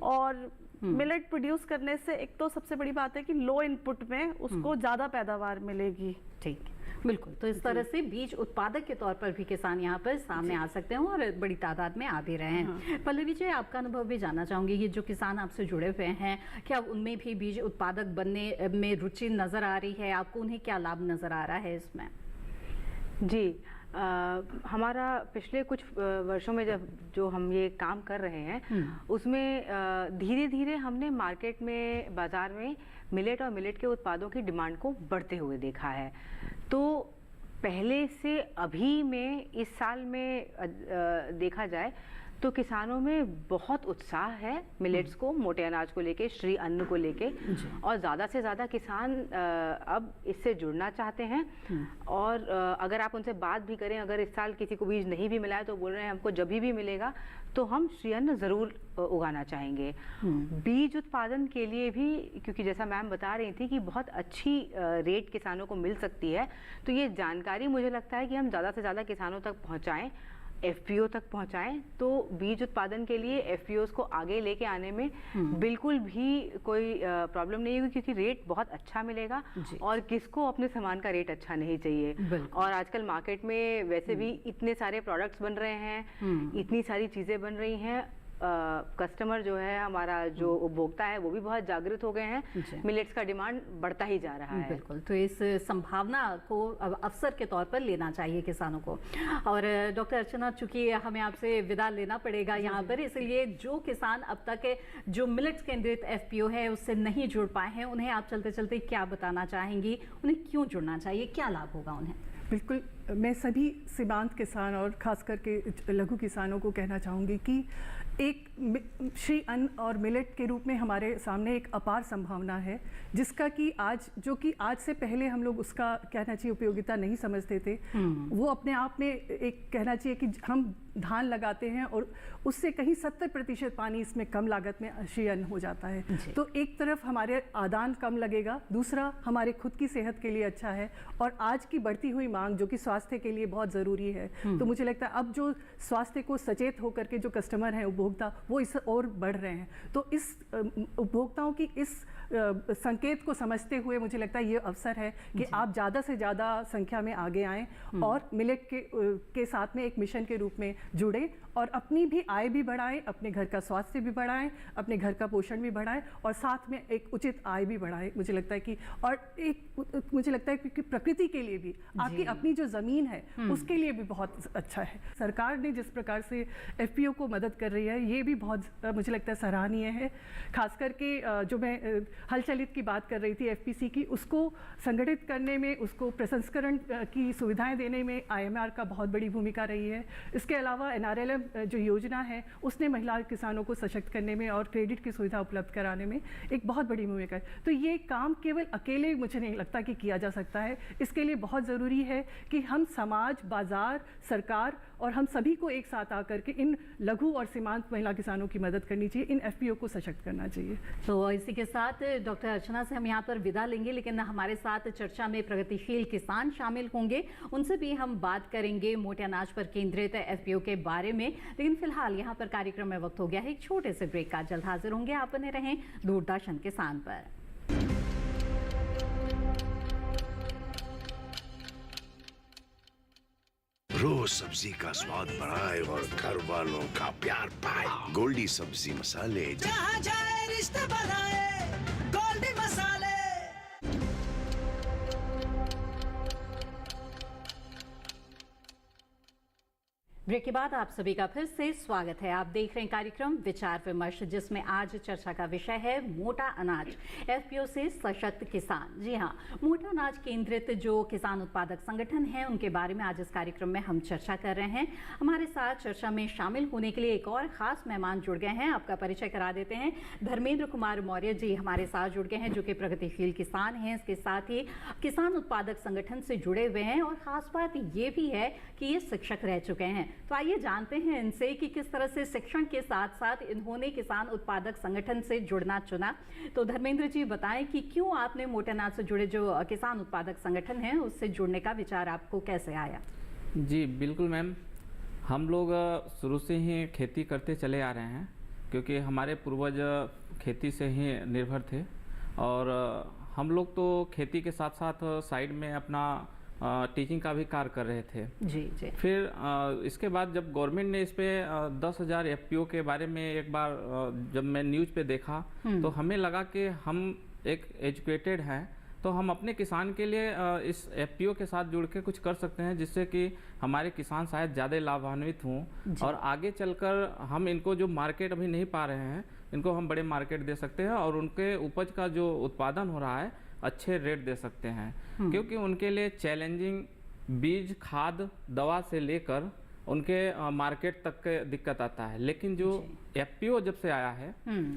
और मिलेट प्रोड्यूस करने से एक तो सबसे बड़ी बात है कि लो इनपुट में उसको ज्यादा पैदावार मिलेगी। ठीक, बिल्कुल। तो इस तरह से बीज उत्पादक के तौर पर भी किसान यहाँ पर सामने आ सकते हैं और बड़ी तादाद में आ भी रहे हैं। पल्लवी जी, आपका अनुभव भी जानना चाहूंगी, ये जो किसान आपसे जुड़े हुए हैं, क्या उनमें भी बीज उत्पादक बनने में रुचि नजर आ रही है? आपको उन्हें क्या लाभ नजर आ रहा है इसमें? जी, हमारा पिछले कुछ वर्षों में जो हम ये काम कर रहे हैं उसमें धीरे धीरे हमने मार्केट में, बाज़ार में मिलेट और मिलेट के उत्पादों की डिमांड को बढ़ते हुए देखा है। तो पहले से अभी में इस साल में देखा जाए तो किसानों में बहुत उत्साह है मिलेट्स को, मोटे अनाज को लेके, श्री अन्न को लेके, और ज़्यादा से ज़्यादा किसान अब इससे जुड़ना चाहते हैं। और अगर आप उनसे बात भी करें, अगर इस साल किसी को बीज नहीं भी मिला है तो बोल रहे हैं हमको जब भी मिलेगा तो हम श्री अन्न ज़रूर उगाना चाहेंगे। बीज उत्पादन के लिए भी, क्योंकि जैसा मैम बता रही थी कि बहुत अच्छी रेट किसानों को मिल सकती है, तो ये जानकारी मुझे लगता है कि हम ज़्यादा से ज़्यादा किसानों तक पहुँचाएँ, एफपीओ तक पहुंचाएं। तो बीज उत्पादन के लिए एफपीओस को आगे लेके आने में बिल्कुल भी कोई प्रॉब्लम नहीं होगी, क्योंकि रेट बहुत अच्छा मिलेगा। और किसको अपने सामान का रेट अच्छा नहीं चाहिए। और आजकल मार्केट में वैसे भी इतने सारे प्रोडक्ट्स बन रहे हैं, इतनी सारी चीज़ें बन रही हैं, कस्टमर जो है हमारा, जो उपभोक्ता है, वो भी बहुत जागृत हो गए हैं, मिलेट्स का डिमांड बढ़ता ही जा रहा है। बिल्कुल, तो इस संभावना को अब अवसर के तौर पर लेना चाहिए किसानों को। और डॉक्टर अर्चना, चूंकि हमें आपसे विदा लेना पड़ेगा यहाँ पर, इसलिए जो किसान अब तक जो मिलेट्स केंद्रित एफपीओ है उससे नहीं जुड़ पाए हैं, उन्हें आप चलते चलते क्या बताना चाहेंगी, उन्हें क्यों जुड़ना चाहिए, क्या लाभ होगा उन्हें? बिल्कुल, मैं सभी सीमांत किसान और ख़ास करके लघु किसानों को कहना चाहूँगी कि एक श्री अन्न और मिलेट के रूप में हमारे सामने एक अपार संभावना है, जिसका कि आज से पहले हम लोग उसका कहना चाहिए उपयोगिता नहीं समझते थे। वो अपने आप में एक कहना चाहिए कि हम धान लगाते हैं और उससे कहीं 70% पानी इसमें कम लागत में श्री अन्न हो जाता है। तो एक तरफ हमारे आदान कम लगेगा, दूसरा हमारे खुद की सेहत के लिए अच्छा है, और आज की बढ़ती हुई मांग जो कि स्वास्थ्य के लिए बहुत ज़रूरी है। तो मुझे लगता है अब जो स्वास्थ्य को सचेत होकर के जो कस्टमर हैं, उपभोक्ता, वो इस और बढ़ रहे हैं। तो इस उपभोक्ताओं की इस संकेत को समझते हुए मुझे लगता है ये अवसर है कि आप ज़्यादा से ज़्यादा संख्या में आगे आएँ और मिलेट के साथ में एक मिशन के रूप में जुड़ें और अपनी भी आय भी बढ़ाएं, अपने घर का स्वास्थ्य भी बढ़ाएं, अपने घर का पोषण भी बढ़ाएं और साथ में एक उचित आय भी बढ़ाएं। मुझे लगता है कि मुझे लगता है कि प्रकृति के लिए भी, आपकी अपनी जो ज़मीन है उसके लिए भी बहुत अच्छा है। सरकार ने जिस प्रकार से एफपीओ को मदद कर रही है, ये भी बहुत मुझे लगता है सराहनीय है। खास करके जो मैं हल चलित की बात कर रही थी एफपीसी की, उसको संगठित करने में, उसको प्रसंस्करण की सुविधाएं देने में आईएमआर का बहुत बड़ी भूमिका रही है। इसके अलावा एनआरएलएम जो योजना है उसने महिला किसानों को सशक्त करने में और क्रेडिट की सुविधा उपलब्ध कराने में एक बहुत बड़ी भूमिका है। तो ये काम केवल अकेले मुझे नहीं लगता कि किया जा सकता है। इसके लिए बहुत ज़रूरी है कि हम समाज, बाजार, सरकार और हम सभी को एक साथ आकर के इन लघु और सीमांत महिला किसानों की मदद करनी चाहिए, इन एफपीओ को सशक्त करना चाहिए। तो इसी के साथ डॉक्टर अर्चना से हम यहाँ पर विदा लेंगे, लेकिन हमारे साथ चर्चा में प्रगतिशील किसान शामिल होंगे, उनसे भी हम बात करेंगे मोटे अनाज पर केंद्रित एफपीओ के बारे में। लेकिन फिलहाल यहाँ पर कार्यक्रम में वक्त हो गया है एक छोटे से ब्रेक का। जल्द हाजिर होंगे, आप बने रहें दूरदर्शन किसान पर। रोज सब्जी का स्वाद बढ़ाए और घर वालों का प्यार पाए, गोल्डी सब्जी मसाले। जहाँ जाए रिश्ते बनाए, गोल्डी मसाले। ब्रेक के बाद आप सभी का फिर से स्वागत है। आप देख रहे हैं कार्यक्रम विचार विमर्श, जिसमें आज चर्चा का विषय है मोटा अनाज, एफपीओ से सशक्त किसान। जी हाँ, मोटा अनाज केंद्रित जो किसान उत्पादक संगठन हैं उनके बारे में आज इस कार्यक्रम में हम चर्चा कर रहे हैं। हमारे साथ चर्चा में शामिल होने के लिए एक और खास मेहमान जुड़ गए हैं। आपका परिचय करा देते हैं। धर्मेंद्र कुमार मौर्य जी हमारे साथ जुड़ गए हैं, जो कि प्रगतिशील किसान हैं, इसके साथ ही किसान उत्पादक संगठन से जुड़े हुए हैं, और खास बात ये भी है कि ये शिक्षक रह चुके हैं। तो आइए जानते हैं इनसे कि किस तरह से शिक्षण के साथ साथ इन्होंने किसान उत्पादक संगठन से जुड़ना चुना। तो धर्मेंद्र जी बताएं कि क्यों आपने मोटे अनाज से जुड़े जो किसान उत्पादक संगठन हैं उससे जुड़ने का विचार आपको कैसे आया? जी बिल्कुल मैम, हम लोग शुरू से ही खेती करते चले आ रहे हैं, क्योंकि हमारे पूर्वज खेती से ही निर्भर थे, और हम लोग तो खेती के साथ साथ साइड में अपना टीचिंग का भी कार्य कर रहे थे। जी जी। फिर इसके बाद जब गवर्नमेंट ने इस पे 10,000 एफपीओ के बारे में एक बार जब मैं न्यूज़ पे देखा, तो हमें लगा कि हम एक एजुकेटेड हैं, तो हम अपने किसान के लिए इस एफपीओ के साथ जुड़ के कुछ कर सकते हैं, जिससे कि हमारे किसान शायद ज़्यादा लाभान्वित हों, और आगे चलकर हम इनको जो मार्केट अभी नहीं पा रहे हैं, इनको हम बड़े मार्केट दे सकते हैं, और उनके उपज का जो उत्पादन हो रहा है अच्छे रेट दे सकते हैं। क्योंकि उनके लिए चैलेंजिंग बीज, खाद, दवा से लेकर उनके मार्केट तक के दिक्कत आता है। लेकिन जो एफपीओ जब से आया है,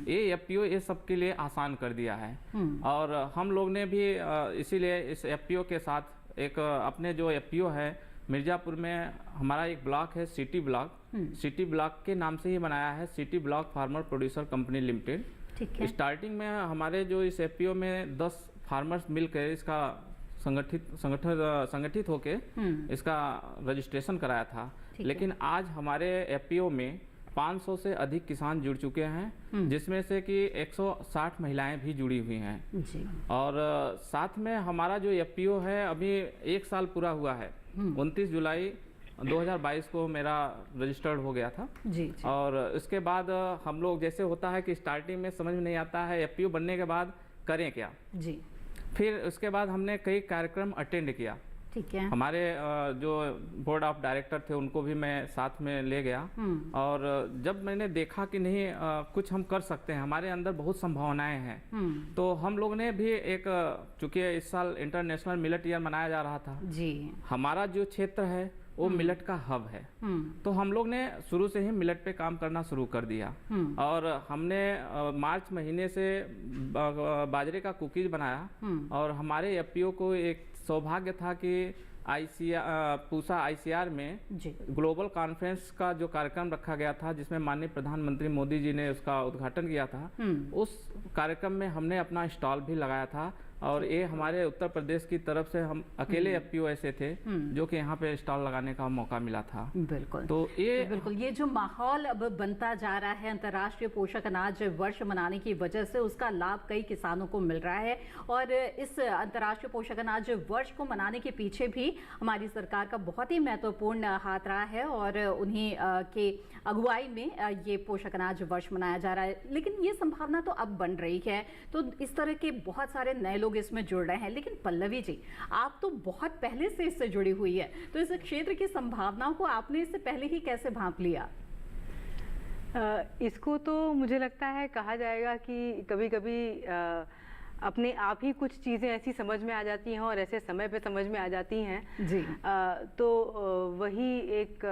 ये एफपीओ ये सबके लिए आसान कर दिया है। और हम लोग ने भी इसीलिए इस एफपीओ के साथ एक अपने जो एफपीओ है मिर्ज़ापुर में हमारा एक ब्लॉक है सिटी ब्लॉक, सिटी ब्लॉक के नाम से ही बनाया है, city block farmer producer company limited. ठीक है। स्टार्टिंग में हमारे जो इस एफपीओ में 10 फार्मर्स मिलकर इसका संगठित होके इसका रजिस्ट्रेशन कराया था। लेकिन आज हमारे एफपीओ में 500 से अधिक किसान जुड़ चुके हैं, जिसमें से कि 160 महिलाएं भी जुड़ी हुई हैं जी। और साथ में हमारा जो एफपीओ है अभी 1 साल पूरा हुआ है। 29 जुलाई 2022 को मेरा रजिस्टर्ड हो गया था जी। और इसके बाद हम लोग जैसे होता है कि स्टार्टिंग में समझ में नहीं आता है एफपीओ बनने के बाद करें क्या जी। फिर उसके बाद हमने कई कार्यक्रम अटेंड किया। ठीक है। हमारे जो बोर्ड ऑफ डायरेक्टर थे उनको भी मैं साथ में ले गया। और जब मैंने देखा कि नहीं कुछ हम कर सकते हैं, हमारे अंदर बहुत संभावनाएं हैं, तो हम लोग ने भी एक, चूंकि इस साल इंटरनेशनल मिलेट ईयर मनाया जा रहा था जी, हमारा जो क्षेत्र है वो मिलेट का हब है, तो हम लोग ने शुरू से ही मिलेट पे काम करना शुरू कर दिया। और हमने मार्च महीने से बाजरे का कुकीज बनाया। और हमारे एफपीओ को एक सौभाग्य था कि पूसा आईसीआर में ग्लोबल कॉन्फ्रेंस का जो कार्यक्रम रखा गया था, जिसमें माननीय प्रधानमंत्री मोदी जी ने उसका उद्घाटन किया था, उस कार्यक्रम में हमने अपना स्टॉल भी लगाया था। और ये हमारे उत्तर प्रदेश की तरफ से हम अकेले एफपीओ ऐसे थे जो कि यहाँ पे स्टॉल लगाने का मौका मिला था। बिल्कुल। तो ये जो माहौल अब बनता जा रहा है अंतर्राष्ट्रीय पोषक अनाज वर्ष मनाने की वजह से, उसका लाभ कई किसानों को मिल रहा है। और इस अंतर्राष्ट्रीय पोषक अनाज वर्ष को मनाने के पीछे भी हमारी सरकार का बहुत ही महत्वपूर्ण हाथ रहा है और उन्हीं के अगुवाई में ये पोषक अनाज वर्ष मनाया जा रहा है। लेकिन ये संभावना तो अब बन रही है, तो इस तरह के बहुत सारे नए लोग इसमें जुड़ रहे हैं। लेकिन पल्लवी जी, आप तो बहुत पहले से इससे जुड़ी हुई है, तो इस क्षेत्र की संभावनाओं को आपने इससे पहले ही कैसे भांप लिया? इसको तो मुझे लगता है कहा जाएगा कि कभी कभी अपने आप ही कुछ चीज़ें ऐसी समझ में आ जाती हैं और ऐसे समय पे समझ में आ जाती हैं जी। तो वही एक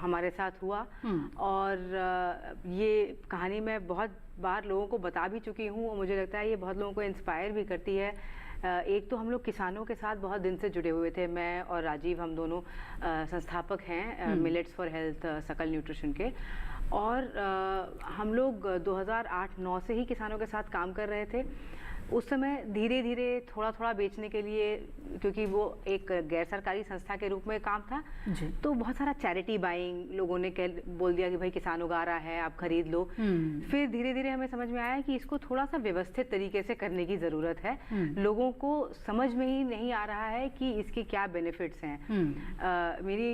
हमारे साथ हुआ। और ये कहानी मैं बहुत बार लोगों को बता भी चुकी हूँ और मुझे लगता है ये बहुत लोगों को इंस्पायर भी करती है। एक तो हम लोग किसानों के साथ बहुत दिन से जुड़े हुए थे, मैं और राजीव, हम दोनों संस्थापक हैं मिलेट्स फॉर हेल्थ सकल न्यूट्रिशन के। और हम लोग 2008-9 से ही किसानों के साथ काम कर रहे थे। उस समय धीरे धीरे थोड़ा थोड़ा बेचने के लिए, क्योंकि वो एक गैर सरकारी संस्था के रूप में काम था, तो बहुत सारा चैरिटी बाइंग लोगों ने बोल दिया कि भाई किसान उगा रहा है, आप खरीद लो। फिर धीरे धीरे हमें समझ में आया कि इसको थोड़ा सा व्यवस्थित तरीके से करने की ज़रूरत है। लोगों को समझ में ही नहीं आ रहा है कि इसके क्या बेनिफिट्स हैं। मेरी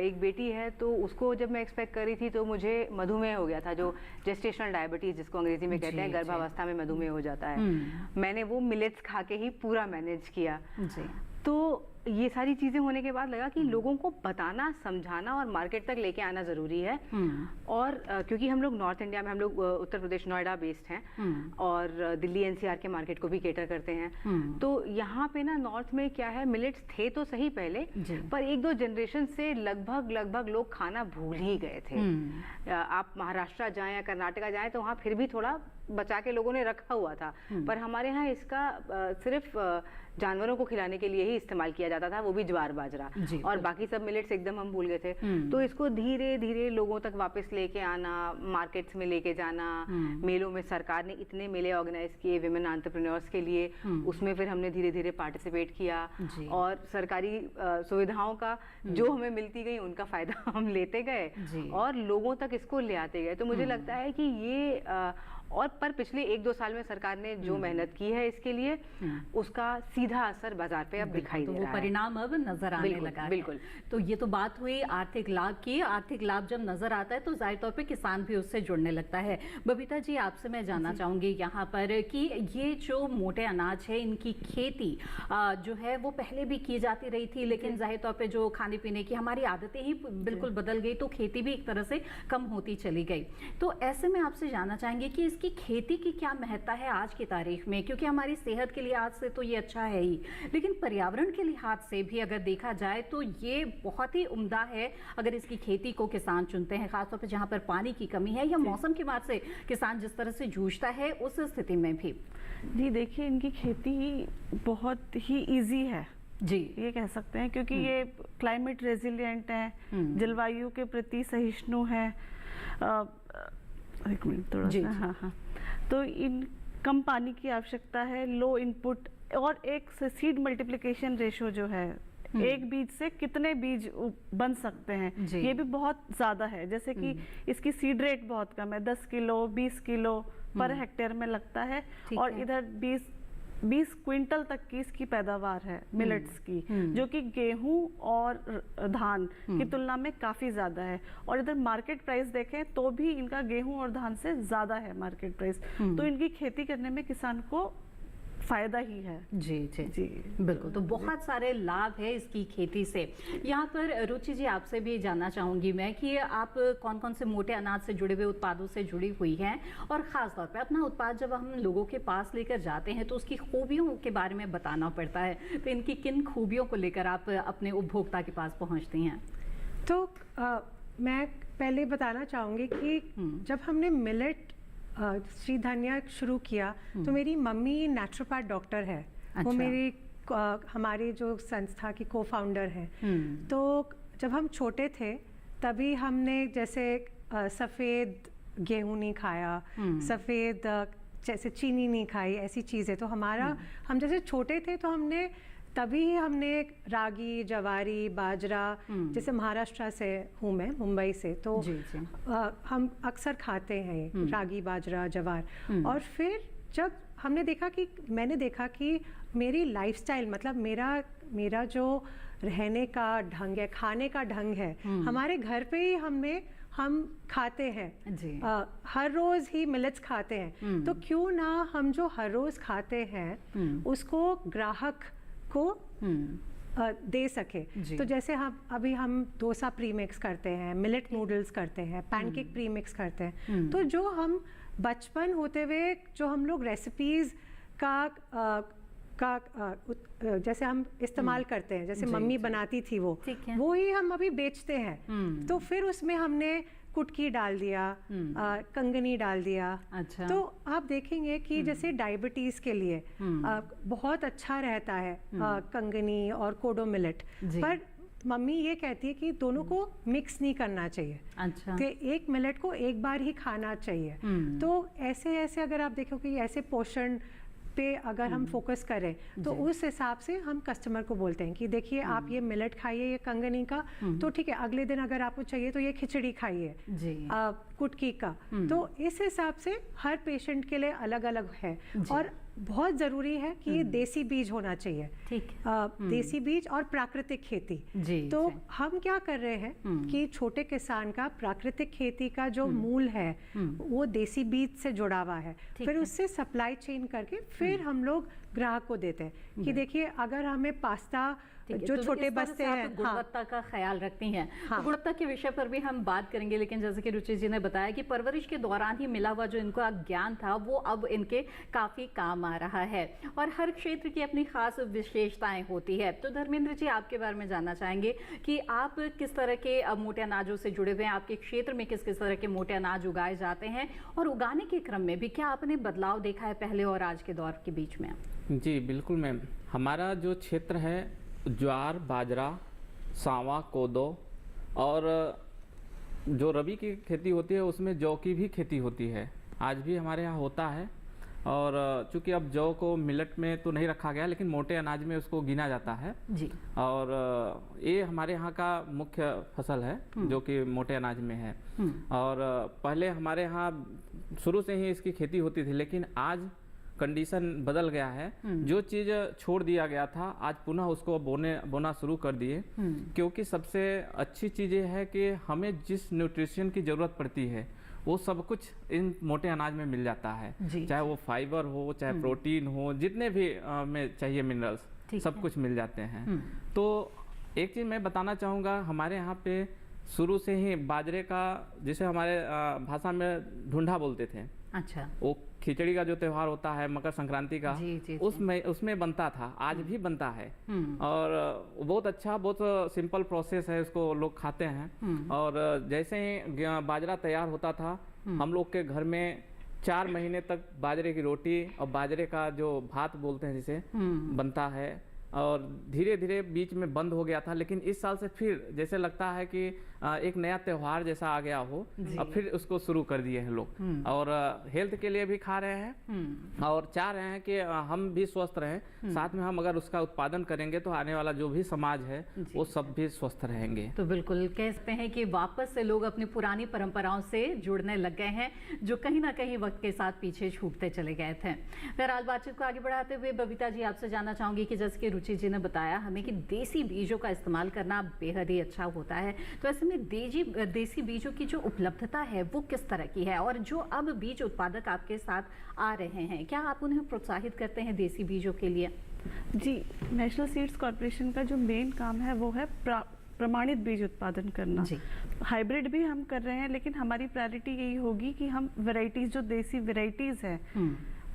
एक बेटी है, तो उसको जब मैं एक्सपेक्ट कर रही थी तो मुझे मधुमेह हो गया था, जो जेस्टेशनल डायबिटीज़ जिसको अंग्रेजी में कहते हैं, गर्भावस्था में मधुमेह हो जाता है। मैंने वो मिलेट्स खा के ही पूरा मैनेज किया जी। तो ये सारी चीज़ें होने के बाद लगा कि लोगों को बताना, समझाना और मार्केट तक लेके आना ज़रूरी है। और क्योंकि हम लोग नॉर्थ इंडिया में, हम लोग उत्तर प्रदेश नोएडा बेस्ड हैं और दिल्ली एनसीआर के मार्केट को भी केटर करते हैं, तो यहाँ पे ना नॉर्थ में क्या है, मिलेट्स थे तो सही पहले, पर 1-2 जनरेशन से लगभग लोग खाना भूल ही गए थे। आप महाराष्ट्र जाएं या कर्नाटका जाएं तो वहाँ फिर भी थोड़ा बचा के लोगों ने रखा हुआ था, पर हमारे यहाँ इसका सिर्फ जानवरों को खिलाने के लिए ही इस्तेमाल किया जाता था, वो भी ज्वार बाजरा, और बाकी सब मिलेट्स एकदम हम भूल गए थे। तो इसको धीरे धीरे लोगों तक वापस लेके आना, मार्केट्स में लेके जाना, मेलों में सरकार ने इतने मेले ऑर्गेनाइज किए विमेन एंटरप्रेन्योर्स के लिए, उसमें फिर हमने धीरे धीरे पार्टिसिपेट किया और सरकारी सुविधाओं का जो हमें मिलती गई उनका फायदा हम लेते गए और लोगों तक इसको ले आते गए। तो मुझे लगता है कि ये और पर पिछले 1-2 साल में सरकार ने जो मेहनत की है इसके लिए, उसका सीधा असर बाजार पे अब दिखाई दे रहा है। वो परिणाम अब नजर आने लगा है। बिल्कुल। तो ये तो बात हुई आर्थिक लाभ की। आर्थिक लाभ जब नजर आता है तो जाहिर तौर पे किसान भी उससे जुड़ने लगता है। बबीता जी, आपसे मैं जानना चाहूंगी यहाँ पर कि ये जो मोटे अनाज है, इनकी खेती जो है वो पहले भी की जाती रही थी, लेकिन जाहिर तौर पर जो खाने पीने की हमारी आदतें ही बिल्कुल बदल गई, तो खेती भी एक तरह से कम होती चली गई। तो ऐसे में आपसे जानना चाहेंगे कि इसकी खेती की क्या महत्ता है आज की तारीख में, क्योंकि हमारी सेहत के लिहाज से तो ये अच्छा है ही, लेकिन पर्यावरण के लिहाज से भी अगर देखा जाए तो ये बहुत ही उम्दा है अगर इसकी खेती को किसान चुनते हैं, खासतौर पर जहाँ पर पानी की कमी है या मौसम की बात से किसान जिस तरह से जूझता है उस स्थिति में भी। जी देखिए, इनकी खेती बहुत ही इजी है जी, ये कह सकते हैं, क्योंकि ये क्लाइमेट रेजिलिएंट है, जलवायु के प्रति सहिष्णु है। एक मिनट थोड़ा सा, हाँ, तो इन कम पानी की आवश्यकता है, लो इनपुट, और एक सीड मल्टीप्लिकेशन रेशो जो है, एक बीज से कितने बीज बन सकते हैं, ये भी बहुत ज़्यादा है। जैसे कि इसकी सीड रेट बहुत कम है, 10 किलो 20 किलो पर हेक्टेयर में लगता है, और इधर 20 क्विंटल तक की इसकी पैदावार है मिलेट्स की, जो कि गेहूं और धान की तुलना में काफ़ी ज़्यादा है। और इधर मार्केट प्राइस देखें तो भी इनका गेहूं और धान से ज़्यादा है मार्केट प्राइस, तो इनकी खेती करने में किसान को फायदा ही है। जी जी जी बिल्कुल, तो बहुत सारे लाभ है इसकी खेती से। यहाँ पर रुचि जी आपसे भी जानना चाहूँगी मैं कि आप कौन कौन से मोटे अनाज से जुड़े हुए उत्पादों से जुड़ी हुई हैं, और ख़ास तौर पे अपना उत्पाद जब हम लोगों के पास लेकर जाते हैं तो उसकी खूबियों के बारे में बताना पड़ता है, तो इनकी किन खूबियों को लेकर आप अपने उपभोक्ता के पास पहुँचती हैं? तो मैं पहले बताना चाहूँगी कि जब हमने मिलेट श्री धन्या शुरू किया तो मेरी मम्मी नेचुरोपैथ डॉक्टर है। अच्छा। वो मेरी हमारी जो संस्था की को फाउंडर है। तो जब हम छोटे थे तभी हमने जैसे सफ़ेद गेहूं नहीं खाया, सफ़ेद जैसे चीनी नहीं खाई, ऐसी चीज़ें। तो हमारा हम जैसे छोटे थे तो तभी हमने रागी, जवारी, बाजरा, जैसे महाराष्ट्र से हूँ मैं, मुंबई से, तो हम अक्सर खाते हैं रागी, बाजरा, जवार। और फिर जब मैंने देखा कि मेरी लाइफस्टाइल, मतलब मेरा जो रहने का ढंग है, खाने का ढंग है, हमारे घर पे ही हम खाते हैं, हर रोज़ ही मिलेट्स खाते हैं, तो क्यों ना हम जो हर रोज़ खाते हैं उसको ग्राहक को दे सके। तो जैसे हम डोसा प्रीमिक्स करते हैं, मिलेट नूडल्स करते हैं, पैनकेक प्रीमिक्स करते हैं, तो जो हम बचपन होते हुए जो हम लोग रेसिपीज़ का जैसे हम इस्तेमाल करते हैं, जैसे मम्मी बनाती थी वो ही हम अभी बेचते हैं। तो फिर उसमें हमने कुटकी डाल दिया, कंगनी डाल दिया। अच्छा। तो आप देखेंगे कि जैसे डायबिटीज़ के लिए बहुत अच्छा रहता है कंगनी और कोडो मिलेट, पर मम्मी ये कहती है कि दोनों को मिक्स नहीं करना चाहिए। अच्छा। कि एक मिलेट को एक बार ही खाना चाहिए। तो ऐसे अगर आप देखोगे ऐसे पोषण पे अगर हम फोकस करें तो उस हिसाब से हम कस्टमर को बोलते हैं कि देखिए आप ये मिलेट खाइए, ये कंगनी का, तो ठीक है, अगले दिन अगर आपको चाहिए तो ये खिचड़ी खाइए, कुटकी का। तो इस हिसाब से हर पेशेंट के लिए अलग अलग है, और बहुत ज़रूरी है कि ये देसी बीज होना चाहिए। ठीक। देसी बीज और प्राकृतिक खेती। तो हम क्या कर रहे हैं कि छोटे किसान का प्राकृतिक खेती का जो मूल है वो देसी बीज से जुड़ा हुआ है, फिर उससे सप्लाई चेन करके फिर हम लोग ग्राहक को देते हैं कि देखिए अगर हमें पास्ता जो तो छोटे बस्ते हैं, गुणवत्ता का ख्याल रखती हैं। तो गुणवत्ता के विषय पर भी हम बात करेंगे, लेकिन जैसे कि रुचि जी ने बताया कि परवरिश के दौरान ही मिला हुआ जो इनका ज्ञान था वो अब इनके काफ़ी काम आ रहा है, और हर क्षेत्र की अपनी खास विशेषताएं होती है। तो धर्मेंद्र जी आपके बारे में जानना चाहेंगे कि आप किस तरह के मोटे अनाजों से जुड़े हुए हैं, आपके क्षेत्र में किस किस तरह के मोटे अनाज उगाए जाते हैं, और उगाने के क्रम में भी क्या आपने बदलाव देखा है पहले और आज के दौर के बीच में? जी बिल्कुल मैम, हमारा जो क्षेत्र है ज्वार, बाजरा, सांवा, कोदो, और जो रबी की खेती होती है उसमें जौ की भी खेती होती है, आज भी हमारे यहाँ होता है। और चूँकि अब जौ को मिलेट में तो नहीं रखा गया, लेकिन मोटे अनाज में उसको गिना जाता है जी। और ये हमारे यहाँ का मुख्य फसल है जो कि मोटे अनाज में है। और पहले हमारे यहाँ शुरू से ही इसकी खेती होती थी, लेकिन आज कंडीशन बदल गया है। जो चीज़ छोड़ दिया गया था आज पुनः उसको बोना शुरू कर दिए, क्योंकि सबसे अच्छी चीज़ ये है कि हमें जिस न्यूट्रिशन की ज़रूरत पड़ती है वो सब कुछ इन मोटे अनाज में मिल जाता है, चाहे वो फाइबर हो, चाहे प्रोटीन हो, जितने भी में चाहिए मिनरल्स सब कुछ मिल जाते हैं। तो एक चीज़ मैं बताना चाहूँगा, हमारे यहाँ पे शुरू से ही बाजरे का, जिसे हमारे भाषा में ढूंढा बोलते थे, अच्छा। वो खिचड़ी का जो त्यौहार होता है मकर संक्रांति का, उसमें बनता था, आज भी बनता है। और बहुत अच्छा, बहुत सिंपल प्रोसेस है, उसको लोग खाते हैं। और जैसे ही बाजरा तैयार होता था, हम लोग के घर में 4 महीने तक बाजरे की रोटी और बाजरे का जो भात बोलते हैं जिसे बनता है। और धीरे धीरे बीच में बंद हो गया था, लेकिन इस साल से फिर जैसे लगता है कि एक नया त्यौहार जैसा आ गया हो, अब फिर उसको शुरू कर दिए हैं लोग। और हेल्थ के लिए भी खा रहे हैं और चाह रहे हैं कि हम भी स्वस्थ रहें, साथ में हम अगर उसका उत्पादन करेंगे तो आने वाला जो भी समाज है वो सब भी स्वस्थ रहेंगे। तो बिल्कुल कह सकते हैं कि वापस से लोग अपनी पुरानी परंपराओं से जुड़ने लग गए हैं, जो कहीं ना कहीं वक्त के साथ पीछे छूटते चले गए थे। बहरहाल बातचीत को आगे बढ़ाते हुए बबीता जी, आपसे जानना चाहूंगी कि जैसे कि रुचि जी ने बताया हमें कि देसी बीजों का इस्तेमाल करना बेहद ही अच्छा होता है, तो ऐसे में देसी बीजों की जो उपलब्धता है वो किस तरह की है, और जो अब बीज उत्पादक आपके साथ आ रहे हैं, क्या आप उन्हें प्रोत्साहित करते हैं देसी बीजों के लिए? जी, नेशनल सीड्स कॉर्पोरेशन का जो मेन काम है वो है प्रमाणित बीज उत्पादन करना। हाइब्रिड भी हम कर रहे हैं, लेकिन हमारी प्रायोरिटी यही होगी कि हम वैरायटीज, जो देसी वैरायटीज हैं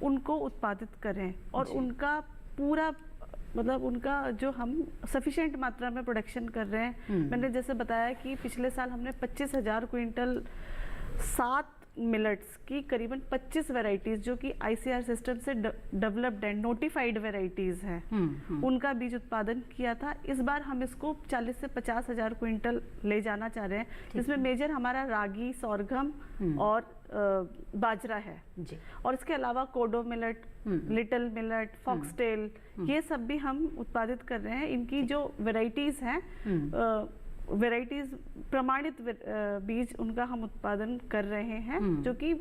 उनको उत्पादित करें और उनका पूरा मतलब उनका जो हम सफिशिएंट मात्रा में प्रोडक्शन कर रहे हैं। मैंने जैसे बताया कि पिछले साल हमने 25,000 क्विंटल 7 मिलेट्स की करीबन 25 वैरायटीज जो कि आईसीआर सिस्टम से डेवलप्ड एंड नोटिफाइड वैरायटीज हैं, उनका बीज उत्पादन किया था। इस बार हम इसको 40 से 50,000 क्विंटल ले जाना चाह रहे हैं, जिसमें मेजर हमारा रागी, सोरगम और बाजरा है जी। और इसके अलावा कोडो मिलेट, लिटिल मिलेट, फॉक्सटेल, ये सब भी हम उत्पादित कर रहे हैं। इनकी जो वैरायटीज हैं, वैरायटीज प्रमाणित बीज उनका हम उत्पादन कर रहे हैं, जो कि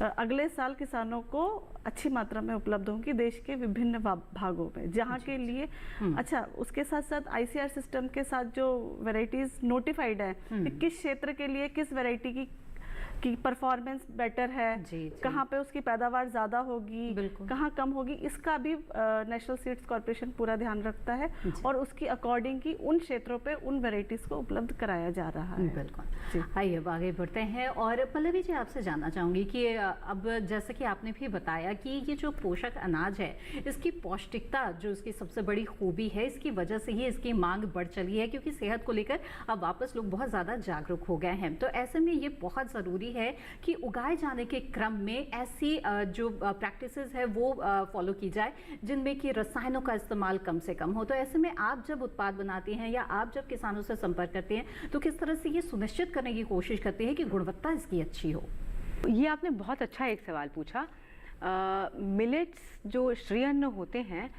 अगले साल किसानों को अच्छी मात्रा में उपलब्ध होंगी देश के विभिन्न भागों में, जहाँ के लिए अच्छा। उसके साथ साथ आईसीआर सिस्टम के साथ जो वैरायटीज नोटिफाइड है कि किस क्षेत्र के लिए किस वैरायटी की परफॉर्मेंस बेटर है, कहाँ पे उसकी पैदावार ज़्यादा होगी, कहाँ कम होगी, इसका भी नेशनल सीड्स कॉर्पोरेशन पूरा ध्यान रखता है और उसकी अकॉर्डिंग की उन क्षेत्रों पे उन वैरायटीज को उपलब्ध कराया जा रहा है। बिल्कुल। आइए अब आगे बढ़ते हैं और पल्लवी जी, आपसे जानना चाहूँगी कि अब जैसे कि आपने भी बताया कि ये जो पोषक अनाज है, इसकी पौष्टिकता जो इसकी सबसे बड़ी खूबी है, इसकी वजह से ही इसकी मांग बढ़ चली है, क्योंकि सेहत को लेकर अब वापस लोग बहुत ज़्यादा जागरूक हो गए हैं। तो ऐसे में ये बहुत ज़रूरी है कि उगाए जाने के क्रम में ऐसी जो प्रैक्टिसेस है वो फॉलो की जाए जिनमें कि रसायनों का इस्तेमाल कम से कम हो। तो ऐसे में आप जब उत्पाद बनाती हैं या आप जब किसानों से संपर्क करते हैं, तो किस तरह से ये सुनिश्चित करने की कोशिश करते हैं कि गुणवत्ता इसकी अच्छी हो? ये आपने बहुत अच्छा एक सवाल पूछा। मिलेट्स जो श्रीअन्न होते हैं,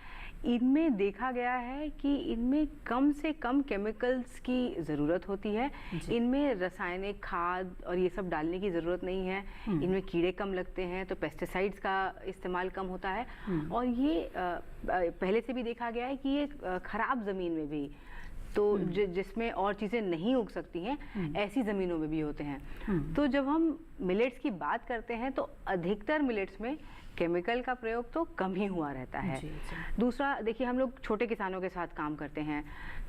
इनमें देखा गया है कि इनमें कम से कम केमिकल्स की ज़रूरत होती है, इनमें रासायनिक खाद और ये सब डालने की ज़रूरत नहीं है, इनमें कीड़े कम लगते हैं, तो पेस्टिसाइड्स का इस्तेमाल कम होता है। और ये पहले से भी देखा गया है कि ये ख़राब ज़मीन में भी, तो जिसमें और चीज़ें नहीं उग सकती हैं, ऐसी ज़मीनों में भी होते हैं। तो जब हम मिलेट्स की बात करते हैं तो अधिकतर मिलेट्स में केमिकल का प्रयोग तो कम ही हुआ रहता है। दूसरा, देखिए हम लोग छोटे किसानों के साथ काम करते हैं,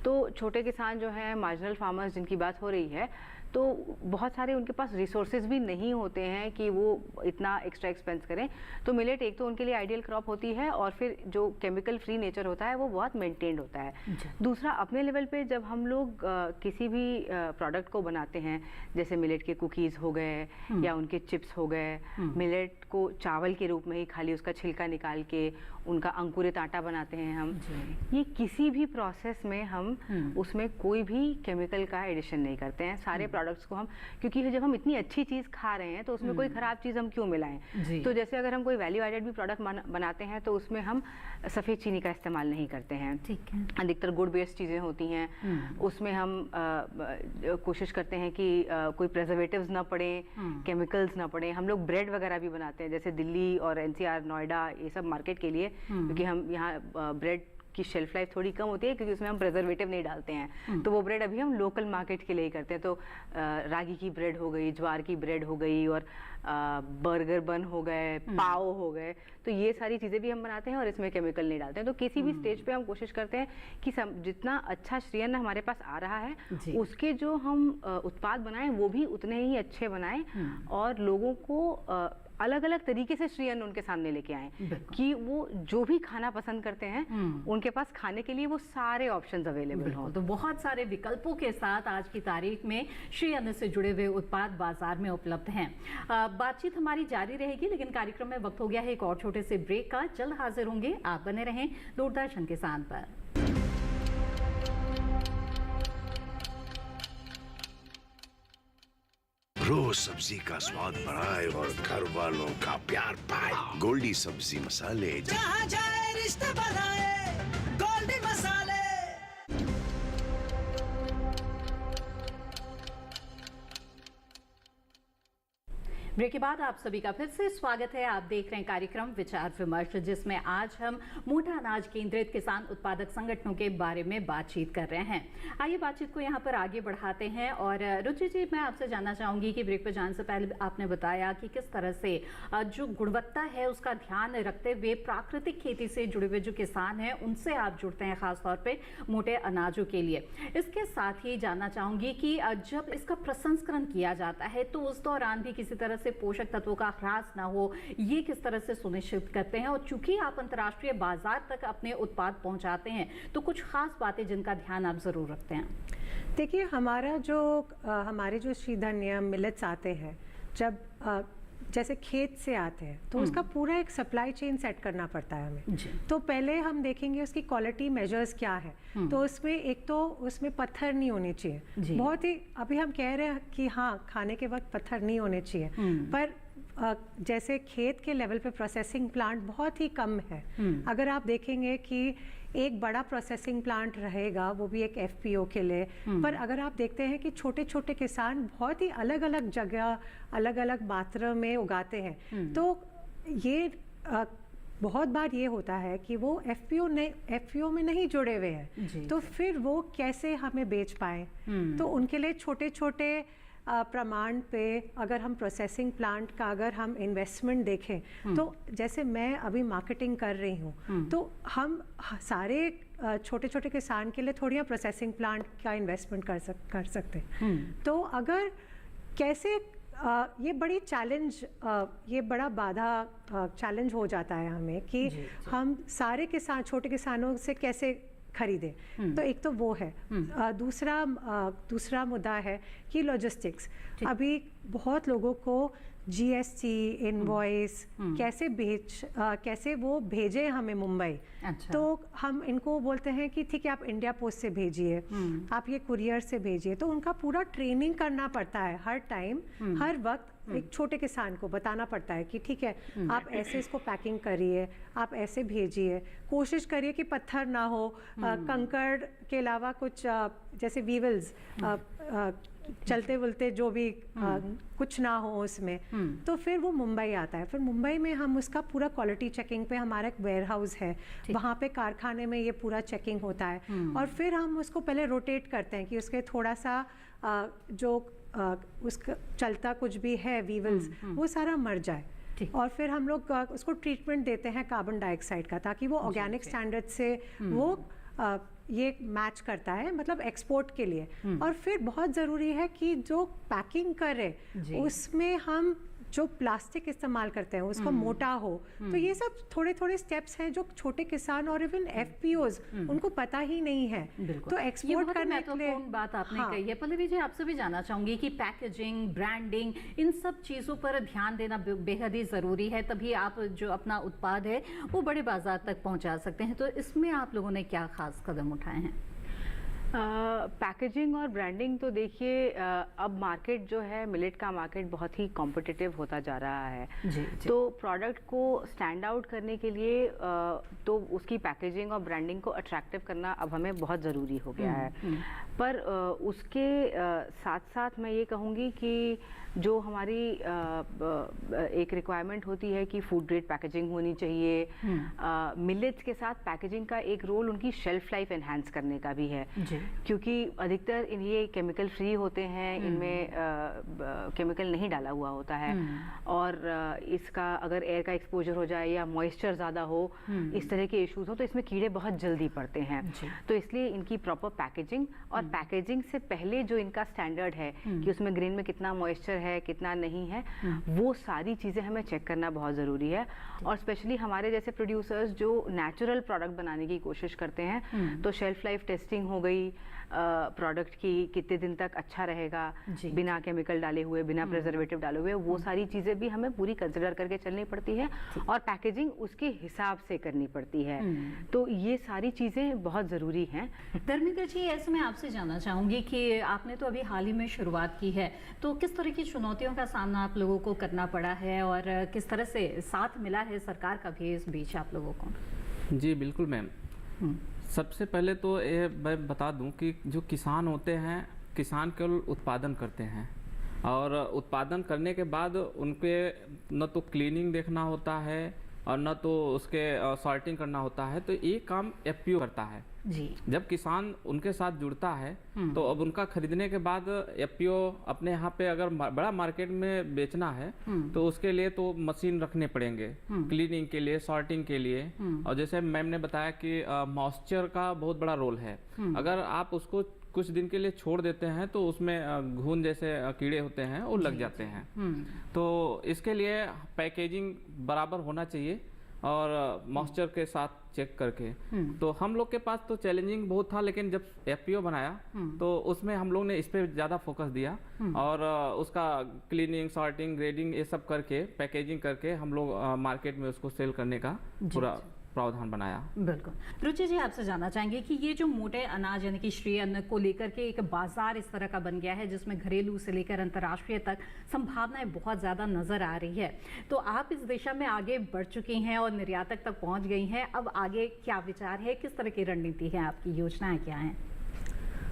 तो छोटे किसान जो हैं, मार्जिनल फार्मर्स जिनकी बात हो रही है, तो बहुत सारे उनके पास रिसोर्सेज भी नहीं होते हैं कि वो इतना एक्स्ट्रा एक्सपेंस करें। तो मिलेट एक तो उनके लिए आइडियल क्रॉप होती है और फिर जो केमिकल फ्री नेचर होता है वो बहुत मेंटेन्ड होता है। दूसरा, अपने लेवल पे जब हम लोग किसी भी प्रोडक्ट को बनाते हैं, जैसे मिलेट के कुकीज़ हो गए या उनके चिप्स हो गए, मिलेट को चावल के रूप में ही खाली उसका छिलका निकाल के उनका अंकुरित आटा बनाते हैं हम, ये किसी भी प्रोसेस में हम उसमें कोई भी केमिकल का एडिशन नहीं करते हैं। सारे प्रोडक्ट्स को हम, क्योंकि जब हम इतनी अच्छी चीज़ खा रहे हैं तो उसमें कोई ख़राब चीज़ हम क्यों मिलाएं। तो जैसे अगर हम कोई वैल्यू एडेड भी प्रोडक्ट बनाते हैं तो उसमें हम सफ़ेद चीनी का इस्तेमाल नहीं करते हैं। ठीक है। अधिकतर गुड़ बेस्ड चीज़ें होती हैं, उसमें हम कोशिश करते हैं कि कोई प्रिजर्वेटिव्स ना पड़े, केमिकल्स ना पड़े। हम लोग ब्रेड वगैरह भी बनाते हैं, जैसे दिल्ली और एनसीआर, नोएडा, ये सब मार्केट के लिए, क्योंकि हम यहाँ ब्रेड की शेल्फ लाइफ थोड़ी कम होती है क्योंकि उसमें हम प्रिजर्वेटिव नहीं डालते हैं, तो वो ब्रेड अभी हम लोकल मार्केट के लिए ही करते हैं। तो रागी की ब्रेड हो गई, ज्वार की ब्रेड हो गई, और बर्गर बन हो गए, पाव हो गए, तो ये सारी चीज़ें भी हम बनाते हैं और इसमें केमिकल नहीं डालते हैं। तो किसी भी स्टेज पे हम कोशिश करते हैं कि जितना अच्छा श्रीअन्न हमारे पास आ रहा है, उसके जो हम उत्पाद बनाएं वो भी उतने ही अच्छे बनाएं और लोगों को अलग अलग तरीके से श्री अन्न उनके सामने लेके आए कि वो जो भी खाना पसंद करते हैं उनके पास खाने के लिए वो सारे ऑप्शंस अवेलेबल हों। तो बहुत सारे विकल्पों के साथ आज की तारीख में श्री अन्न से जुड़े हुए उत्पाद बाजार में उपलब्ध हैं। बातचीत हमारी जारी रहेगी, लेकिन कार्यक्रम में वक्त हो गया है एक और छोटे से ब्रेक का। जल्द हाजिर होंगे, आप बने रहें दूरदर्शन किसान पर। रोज सब्जी का स्वाद बढ़ाए और घर वालों का प्यार पाए। गोल्डी सब्जी मसाले, जहाँ जाए रिश्ते बनाए गोल्डी मसाले। ब्रेक के बाद आप सभी का फिर से स्वागत है। आप देख रहे हैं कार्यक्रम विचार विमर्श, जिसमें आज हम मोटा अनाज केंद्रित किसान उत्पादक संगठनों के बारे में बातचीत कर रहे हैं। आइए बातचीत को यहाँ पर आगे बढ़ाते हैं। और रुचि जी, मैं आपसे जानना चाहूँगी कि ब्रेक पर जाने से पहले आपने बताया कि किस तरह से जो गुणवत्ता है उसका ध्यान रखते हुए प्राकृतिक खेती से जुड़े हुए जो किसान हैं उनसे आप जुड़ते हैं, खासतौर पर मोटे अनाजों के लिए। इसके साथ ही जानना चाहूँगी कि जब इसका प्रसंस्करण किया जाता है तो उस दौरान भी किसी तरह से पोषक तत्वों का ह्रास ना हो, ये किस तरह से सुनिश्चित करते हैं? और चूंकि आप अंतर्राष्ट्रीय बाजार तक अपने उत्पाद पहुंचाते हैं तो कुछ खास बातें जिनका ध्यान आप जरूर रखते हैं। देखिए, हमारे जो श्रीधन्य मिलेट्स आते हैं, जब जैसे खेत से आते हैं तो उसका पूरा एक सप्लाई चेन सेट करना पड़ता है हमें। तो पहले हम देखेंगे उसकी क्वालिटी मेजर्स क्या है। तो उसमें एक तो उसमें पत्थर नहीं होने चाहिए। बहुत ही अभी हम कह रहे हैं कि हाँ, खाने के वक्त पत्थर नहीं होने चाहिए, पर जैसे खेत के लेवल पे प्रोसेसिंग प्लांट बहुत ही कम है। अगर आप देखेंगे कि एक बड़ा प्रोसेसिंग प्लांट रहेगा, वो भी एक एफपीओ के लिए, पर अगर आप देखते हैं कि छोटे छोटे किसान बहुत ही अलग अलग जगह अलग अलग मात्रा में उगाते हैं, तो ये बहुत बार ये होता है कि वो एफपीओ में नहीं जुड़े हुए हैं, तो फिर वो कैसे हमें बेच पाए। तो उनके लिए छोटे छोटे प्रमाण पे अगर हम प्रोसेसिंग प्लांट का अगर हम इन्वेस्टमेंट देखें, तो जैसे मैं अभी मार्केटिंग कर रही हूँ, तो हम सारे छोटे छोटे किसान के लिए थोड़ी प्रोसेसिंग प्लांट का इन्वेस्टमेंट कर सकते हैं। तो अगर कैसे ये बड़ी चैलेंज, ये बड़ा बाधा चैलेंज हो जाता है हमें कि हम सारे किसान छोटे किसानों से कैसे खरीदें। तो एक तो वो है। दूसरा मुद्दा है कि लॉजिस्टिक्स। अभी बहुत लोगों को जीएसटी इनवॉइस कैसे वो भेजे हमें मुंबई। अच्छा। तो हम इनको बोलते हैं कि ठीक है, आप इंडिया पोस्ट से भेजिए, आप ये कुरियर से भेजिए। तो उनका पूरा ट्रेनिंग करना पड़ता है हर टाइम, हर वक्त। एक छोटे किसान को बताना पड़ता है कि ठीक है, आप ऐसे इसको पैकिंग करिए, आप ऐसे भेजिए, कोशिश करिए कि पत्थर ना हो, कंकड़ के अलावा कुछ जैसे वीवल्स चलते बुलते जो भी कुछ ना हो उसमें। तो फिर वो मुंबई आता है। फिर मुंबई में हम उसका पूरा क्वालिटी चेकिंग पे, हमारा एक वेयर हाउस है, वहाँ पे कारखाने में ये पूरा चेकिंग होता है। और फिर हम उसको पहले रोटेट करते हैं कि उसके थोड़ा सा जो उसका चलता कुछ भी है वीवल्स, वो सारा मर जाए। और फिर हम लोग उसको ट्रीटमेंट देते हैं कार्बन डाइऑक्साइड का, ताकि वो ऑर्गेनिक स्टैंडर्ड से वो ये मैच करता है, मतलब एक्सपोर्ट के लिए। और फिर बहुत ज़रूरी है कि जो पैकिंग करे उसमें हम जो प्लास्टिक इस्तेमाल करते हैं उसको मोटा हो। तो ये सब थोड़े थोड़े स्टेप्स हैं जो छोटे किसान और इवन एफपीओज उनको पता ही नहीं है। तो एक्सपोर्ट करने के लिए बात आपने कही है। पल्लवी जी, आपसे भी जानना चाहूंगी कि पैकेजिंग, ब्रांडिंग, इन सब चीज़ों पर ध्यान देना बेहद ही ज़रूरी है, तभी आप जो अपना उत्पाद है वो बड़े बाजार तक पहुंचा सकते हैं। तो इसमें आप लोगों ने क्या खास कदम उठाए हैं? पैकेजिंग और ब्रांडिंग तो देखिए, अब मार्केट जो है, मिलेट का मार्केट बहुत ही कॉम्पिटिटिव होता जा रहा है। जी। तो प्रोडक्ट को स्टैंड आउट करने के लिए तो उसकी पैकेजिंग और ब्रांडिंग को अट्रैक्टिव करना अब हमें बहुत ज़रूरी हो गया है। पर उसके साथ साथ मैं ये कहूँगी कि जो हमारी एक रिक्वायरमेंट होती है कि फूड ग्रेड पैकेजिंग होनी चाहिए। मिलेट्स के साथ पैकेजिंग का एक रोल उनकी शेल्फ लाइफ एनहांस करने का भी है। क्योंकि अधिकतर ये केमिकल फ्री होते हैं, इनमें केमिकल नहीं डाला हुआ होता है, और इसका अगर एयर का एक्सपोजर हो जाए या मॉइस्चर ज़्यादा हो, इस तरह के इश्यूज हो, तो इसमें कीड़े बहुत जल्दी पड़ते हैं। तो इसलिए इनकी प्रॉपर पैकेजिंग, और पैकेजिंग से पहले जो इनका स्टैंडर्ड है कि उसमें ग्रेन में कितना मॉइस्चर है, कितना नहीं है, वो सारी चीज़ें हमें चेक करना बहुत ज़रूरी है। और स्पेशली हमारे जैसे प्रोड्यूसर्स जो नेचुरल प्रोडक्ट बनाने की कोशिश करते हैं, तो शेल्फ लाइफ टेस्टिंग हो गई प्रोडक्ट की, कितने दिन तक अच्छा रहेगा बिना केमिकल डाले हुए, बिना प्रिजर्वेटिव डाले हुए, वो सारी चीज़ें भी हमें पूरी कंसिडर करके चलनी पड़ती है, और पैकेजिंग उसके हिसाब से करनी पड़ती है। तो ये सारी चीज़ें बहुत ज़रूरी हैं। धर्मेंद्र जी, ऐसे मैं आपसे जानना चाहूँगी कि आपने तो अभी हाल ही में शुरुआत की है, तो किस तरह की चुनौतियों का सामना आप लोगों को करना पड़ा है, और किस तरह से साथ मिला है सरकार का भी इस बीच आप लोगों को? जी बिल्कुल मैम। सबसे पहले तो ये मैं बता दूं कि जो किसान होते हैं, किसान केवल उत्पादन करते हैं, और उत्पादन करने के बाद उनके न तो क्लीनिंग देखना होता है और न तो उसके सॉर्टिंग करना होता है, तो ये काम एफपीओ करता है जी। जब किसान उनके साथ जुड़ता है तो अब उनका खरीदने के बाद एफपीओ अपने यहाँ पे अगर बड़ा मार्केट में बेचना है तो उसके लिए तो मशीन रखने पड़ेंगे, क्लीनिंग के लिए, सॉर्टिंग के लिए। और जैसे मैम ने बताया कि मॉइस्चर का बहुत बड़ा रोल है। अगर आप उसको कुछ दिन के लिए छोड़ देते हैं तो उसमें घुन जैसे कीड़े होते हैं वो लग जाते हैं। तो इसके लिए पैकेजिंग बराबर होना चाहिए और मॉइस्चर के साथ चेक करके। तो हम लोग के पास तो चैलेंजिंग बहुत था, लेकिन जब एफपीओ बनाया तो उसमें हम लोग ने इस पे ज़्यादा फोकस दिया और उसका क्लीनिंग, सॉर्टिंग, ग्रेडिंग ये सब करके, पैकेजिंग करके हम लोग मार्केट में उसको सेल करने का पूरा प्रावधान बनाया। बिल्कुल। रुचि जी, आपसे जानना चाहेंगे कि ये जो मोटे अनाज यानी कि श्रेय अन्न को लेकर के एक बाजार इस तरह का बन गया है जिसमें घरेलू से लेकर अंतर्राष्ट्रीय तक संभावनाएं बहुत ज़्यादा नजर आ रही है, तो आप इस दिशा में आगे बढ़ चुकी हैं और निर्यातक तक पहुंच गई हैं। अब आगे क्या विचार है, किस तरह की रणनीति है आपकी, योजनाएं क्या हैं?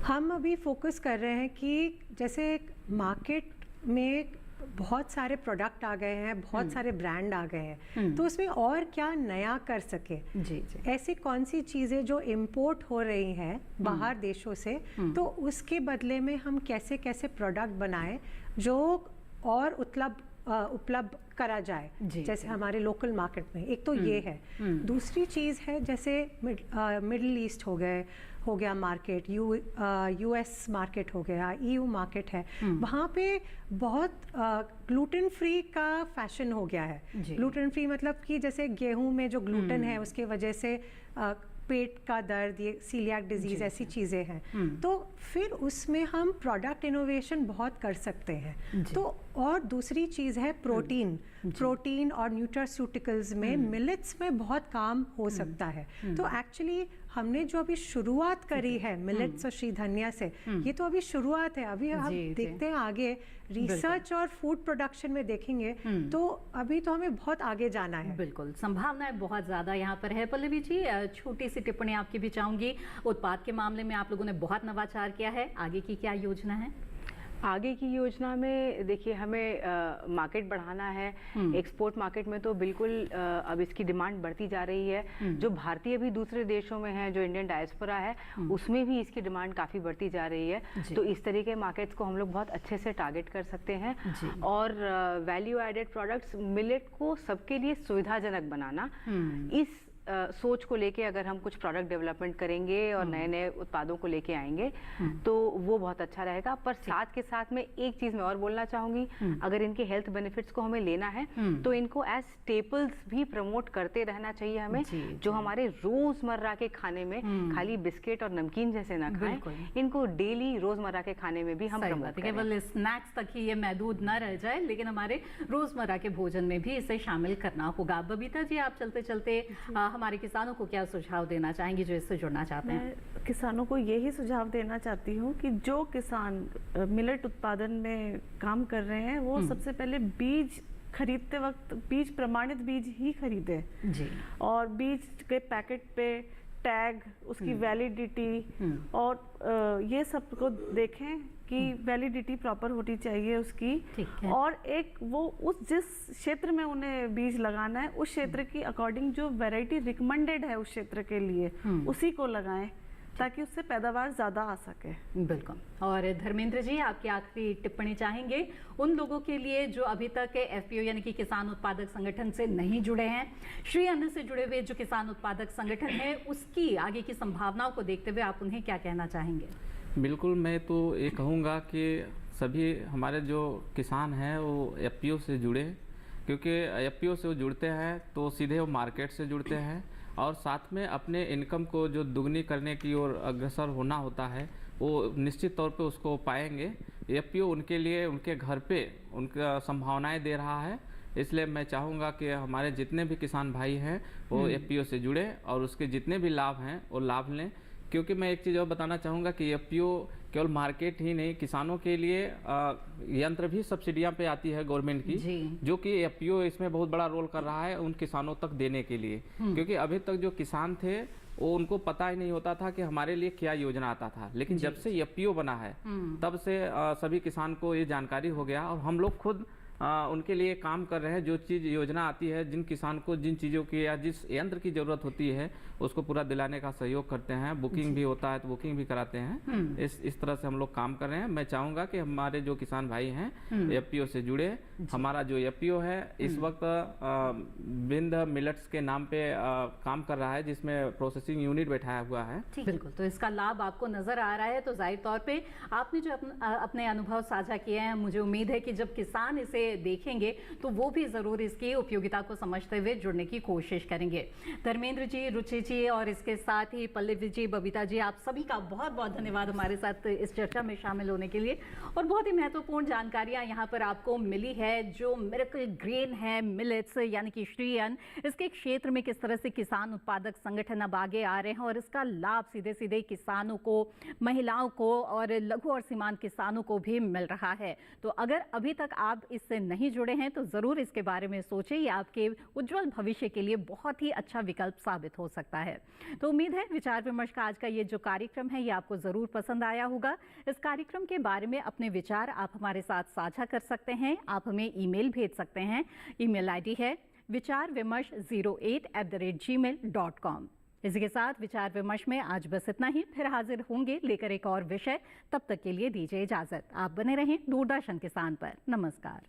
हम अभी फोकस कर रहे हैं कि जैसे मार्केट में बहुत सारे प्रोडक्ट आ गए हैं, बहुत सारे ब्रांड आ गए हैं, तो उसमें और क्या नया कर सके। जी। ऐसी कौन सी चीज़ें जो इम्पोर्ट हो रही हैं बाहर देशों से, तो उसके बदले में हम कैसे कैसे प्रोडक्ट बनाएं जो और उपलब्ध करा जाए, जैसे हमारे लोकल मार्केट में। एक तो ये है। दूसरी चीज़ है जैसे मिडिल ईस्ट हो गया मार्केट, यूएस मार्केट हो गया, ईयू मार्केट है, वहाँ पे बहुत ग्लूटेन फ्री का फैशन हो गया है। ग्लूटेन फ्री मतलब कि जैसे गेहूं में जो ग्लूटेन है उसके वजह से पेट का दर्द, ये सीलियाक डिजीज़, ऐसी चीज़ें हैं। तो फिर उसमें हम प्रोडक्ट इनोवेशन बहुत कर सकते हैं। तो और दूसरी चीज़ है प्रोटीन और न्यूट्रास्यूटिकल्स में मिलेट्स में बहुत काम हो सकता है। तो एक्चुअली हमने जो अभी शुरुआत करी है मिलेट्स और श्री धनिया से, ये तो अभी शुरुआत है। अभी हम देखते हैं आगे रिसर्च और फूड प्रोडक्शन में देखेंगे, तो अभी तो हमें बहुत आगे जाना है। बिल्कुल, संभावनाएं बहुत ज़्यादा यहाँ पर है। पल्लवी जी, छोटी सी टिप्पणी आपकी भी चाहूँगी। उत्पाद के मामले में आप लोगों ने बहुत नवाचार किया है, आगे की क्या योजना है? आगे की योजना में देखिए, हमें मार्केट बढ़ाना है। एक्सपोर्ट मार्केट में तो बिल्कुल अब इसकी डिमांड बढ़ती जा रही है। जो भारतीय भी दूसरे देशों में है, जो इंडियन डायस्पोरा है, उसमें भी इसकी डिमांड काफ़ी बढ़ती जा रही है। तो इस तरह के मार्केट्स को हम लोग बहुत अच्छे से टारगेट कर सकते हैं। और वैल्यू एडेड प्रोडक्ट्स, मिलेट को सबके लिए सुविधाजनक बनाना, इस सोच को लेके अगर हम कुछ प्रोडक्ट डेवलपमेंट करेंगे और नए नए उत्पादों को लेके आएंगे तो वो बहुत अच्छा रहेगा। पर साथ के साथ में एक चीज़ मैं और बोलना चाहूँगी, अगर इनके हेल्थ बेनिफिट्स को हमें लेना है तो इनको एज स्टेपल्स भी प्रमोट करते रहना चाहिए हमें, जो हमारे रोज़मर्रा के खाने में खाली बिस्किट और नमकीन जैसे ना खाएं, इनको डेली रोज़मर्रा के खाने में भी हम प्रमोट करें। केवल स्नैक्स तक ही ये महदूद न रह जाए, लेकिन हमारे रोज़मर्रा के भोजन में भी इसे शामिल करना होगा। बबीता जी, आप चलते चलते हमारे किसानों को क्या सुझाव देना चाहेंगी जो इससे जुड़ना चाहते हैं? मैं किसानों को यही सुझाव देना चाहती हूँ कि जो किसान मिलेट उत्पादन में काम कर रहे हैं वो सबसे पहले बीज खरीदते वक्त बीज प्रमाणित बीज ही खरीदे जी, और बीज के पैकेट पे टैग, उसकी वैलिडिटी और ये सब को देखें कि वैलिडिटी प्रॉपर होनी चाहिए उसकी। और एक वो उस जिस क्षेत्र में उन्हें बीज लगाना है उस क्षेत्र की अकॉर्डिंग जो वैरायटी रिकमेंडेड है उस क्षेत्र के लिए उसी को लगाएं। ताकि उससे पैदावार ज़्यादा आ सके। बिल्कुल। और धर्मेंद्र जी, आपकी आखिरी टिप्पणी चाहेंगे उन लोगों के लिए जो अभी तक FPO यानी कि किसान उत्पादक संगठन से नहीं जुड़े हैं, श्री अन्न से जुड़े हुए जो किसान उत्पादक संगठन है उसकी आगे की संभावनाओं को देखते हुए आप उन्हें क्या कहना चाहेंगे? बिल्कुल, मैं तो ये कहूँगा कि सभी हमारे जो किसान हैं वो FPO से जुड़े, क्योंकि FPO से वो जुड़ते हैं तो सीधे वो मार्केट से जुड़ते हैं और साथ में अपने इनकम को जो दुगनी करने की ओर अग्रसर होना होता है वो निश्चित तौर पे उसको पाएंगे। FPO उनके लिए उनके घर पे उनका संभावनाएं दे रहा है, इसलिए मैं चाहूँगा कि हमारे जितने भी किसान भाई हैं वो FPO से जुड़े और उसके जितने भी लाभ हैं वो लाभ लें। क्योंकि मैं एक चीज़ और बताना चाहूँगा कि FPO केवल मार्केट ही नहीं, किसानों के लिए यंत्र भी सब्सिडियां पे आती है गवर्नमेंट की, जो कि FPO इसमें बहुत बड़ा रोल कर रहा है उन किसानों तक देने के लिए। क्योंकि अभी तक जो किसान थे वो उनको पता ही नहीं होता था कि हमारे लिए क्या योजना आता था, लेकिन जब से FPO बना है तब से सभी किसान को ये जानकारी हो गया और हम लोग खुद उनके लिए काम कर रहे हैं। जो चीज़ योजना आती है, जिन किसान को जिन चीज़ों की या जिस यंत्र की ज़रूरत होती है उसको पूरा दिलाने का सहयोग करते हैं। बुकिंग भी होता है तो बुकिंग भी कराते हैं। इस तरह से हम लोग काम कर रहे हैं। मैं चाहूँगा कि हमारे जो किसान भाई हैं FPO से जुड़े। हमारा जो FPO है इस वक्त बिंद मिलेट्स के नाम पे काम कर रहा है, जिसमें प्रोसेसिंग यूनिट बैठाया हुआ है। बिल्कुल, तो इसका लाभ आपको नजर आ रहा है। तो जाहिर तौर पे आपने जो अपने अनुभव साझा किए हैं, मुझे उम्मीद है कि जब किसान इसे देखेंगे तो वो भी जरूर इसकी उपयोगिता को समझते हुए जुड़ने की कोशिश करेंगे। धर्मेंद्र जी, रुचि जी और इसके साथ ही पल्लवी जी, बबीता जी, आप सभी का बहुत बहुत धन्यवाद हमारे साथ इस चर्चा में शामिल होने के लिए। और बहुत ही महत्वपूर्ण जानकारियां यहाँ पर आपको मिली है। जो मिरेकल ग्रेन है, मिलेट्स यानी कि श्री अन्न, इसके क्षेत्र में किस तरह से किसान उत्पादक संगठन अब आगे आ रहे हैं और इसका लाभ सीधे सीधे किसानों को, महिलाओं को और लघु और सीमांत किसानों को भी मिल रहा है। तो अगर अभी तक आप इससे नहीं जुड़े हैं तो जरूर इसके बारे में सोचें। ये आपके उज्जवल भविष्य के लिए बहुत ही अच्छा विकल्प साबित हो सकता है। तो उम्मीद है विचार विमर्श का आज का ये जो कार्यक्रम है ये आपको जरूर पसंद आया होगा। इस कार्यक्रम के बारे में अपने विचार आप हमारे साथ साझा कर सकते हैं। आप हमें ईमेल भेज सकते हैं। ईमेल आईडी है vicharvimarsh08@gmail.com। इसी के साथ विचार विमर्श में आज बस इतना ही। फिर हाजिर होंगे लेकर एक और विषय। तब तक के लिए दीजिए इजाजत। आप बने रहें दूरदर्शन किसान पर। नमस्कार।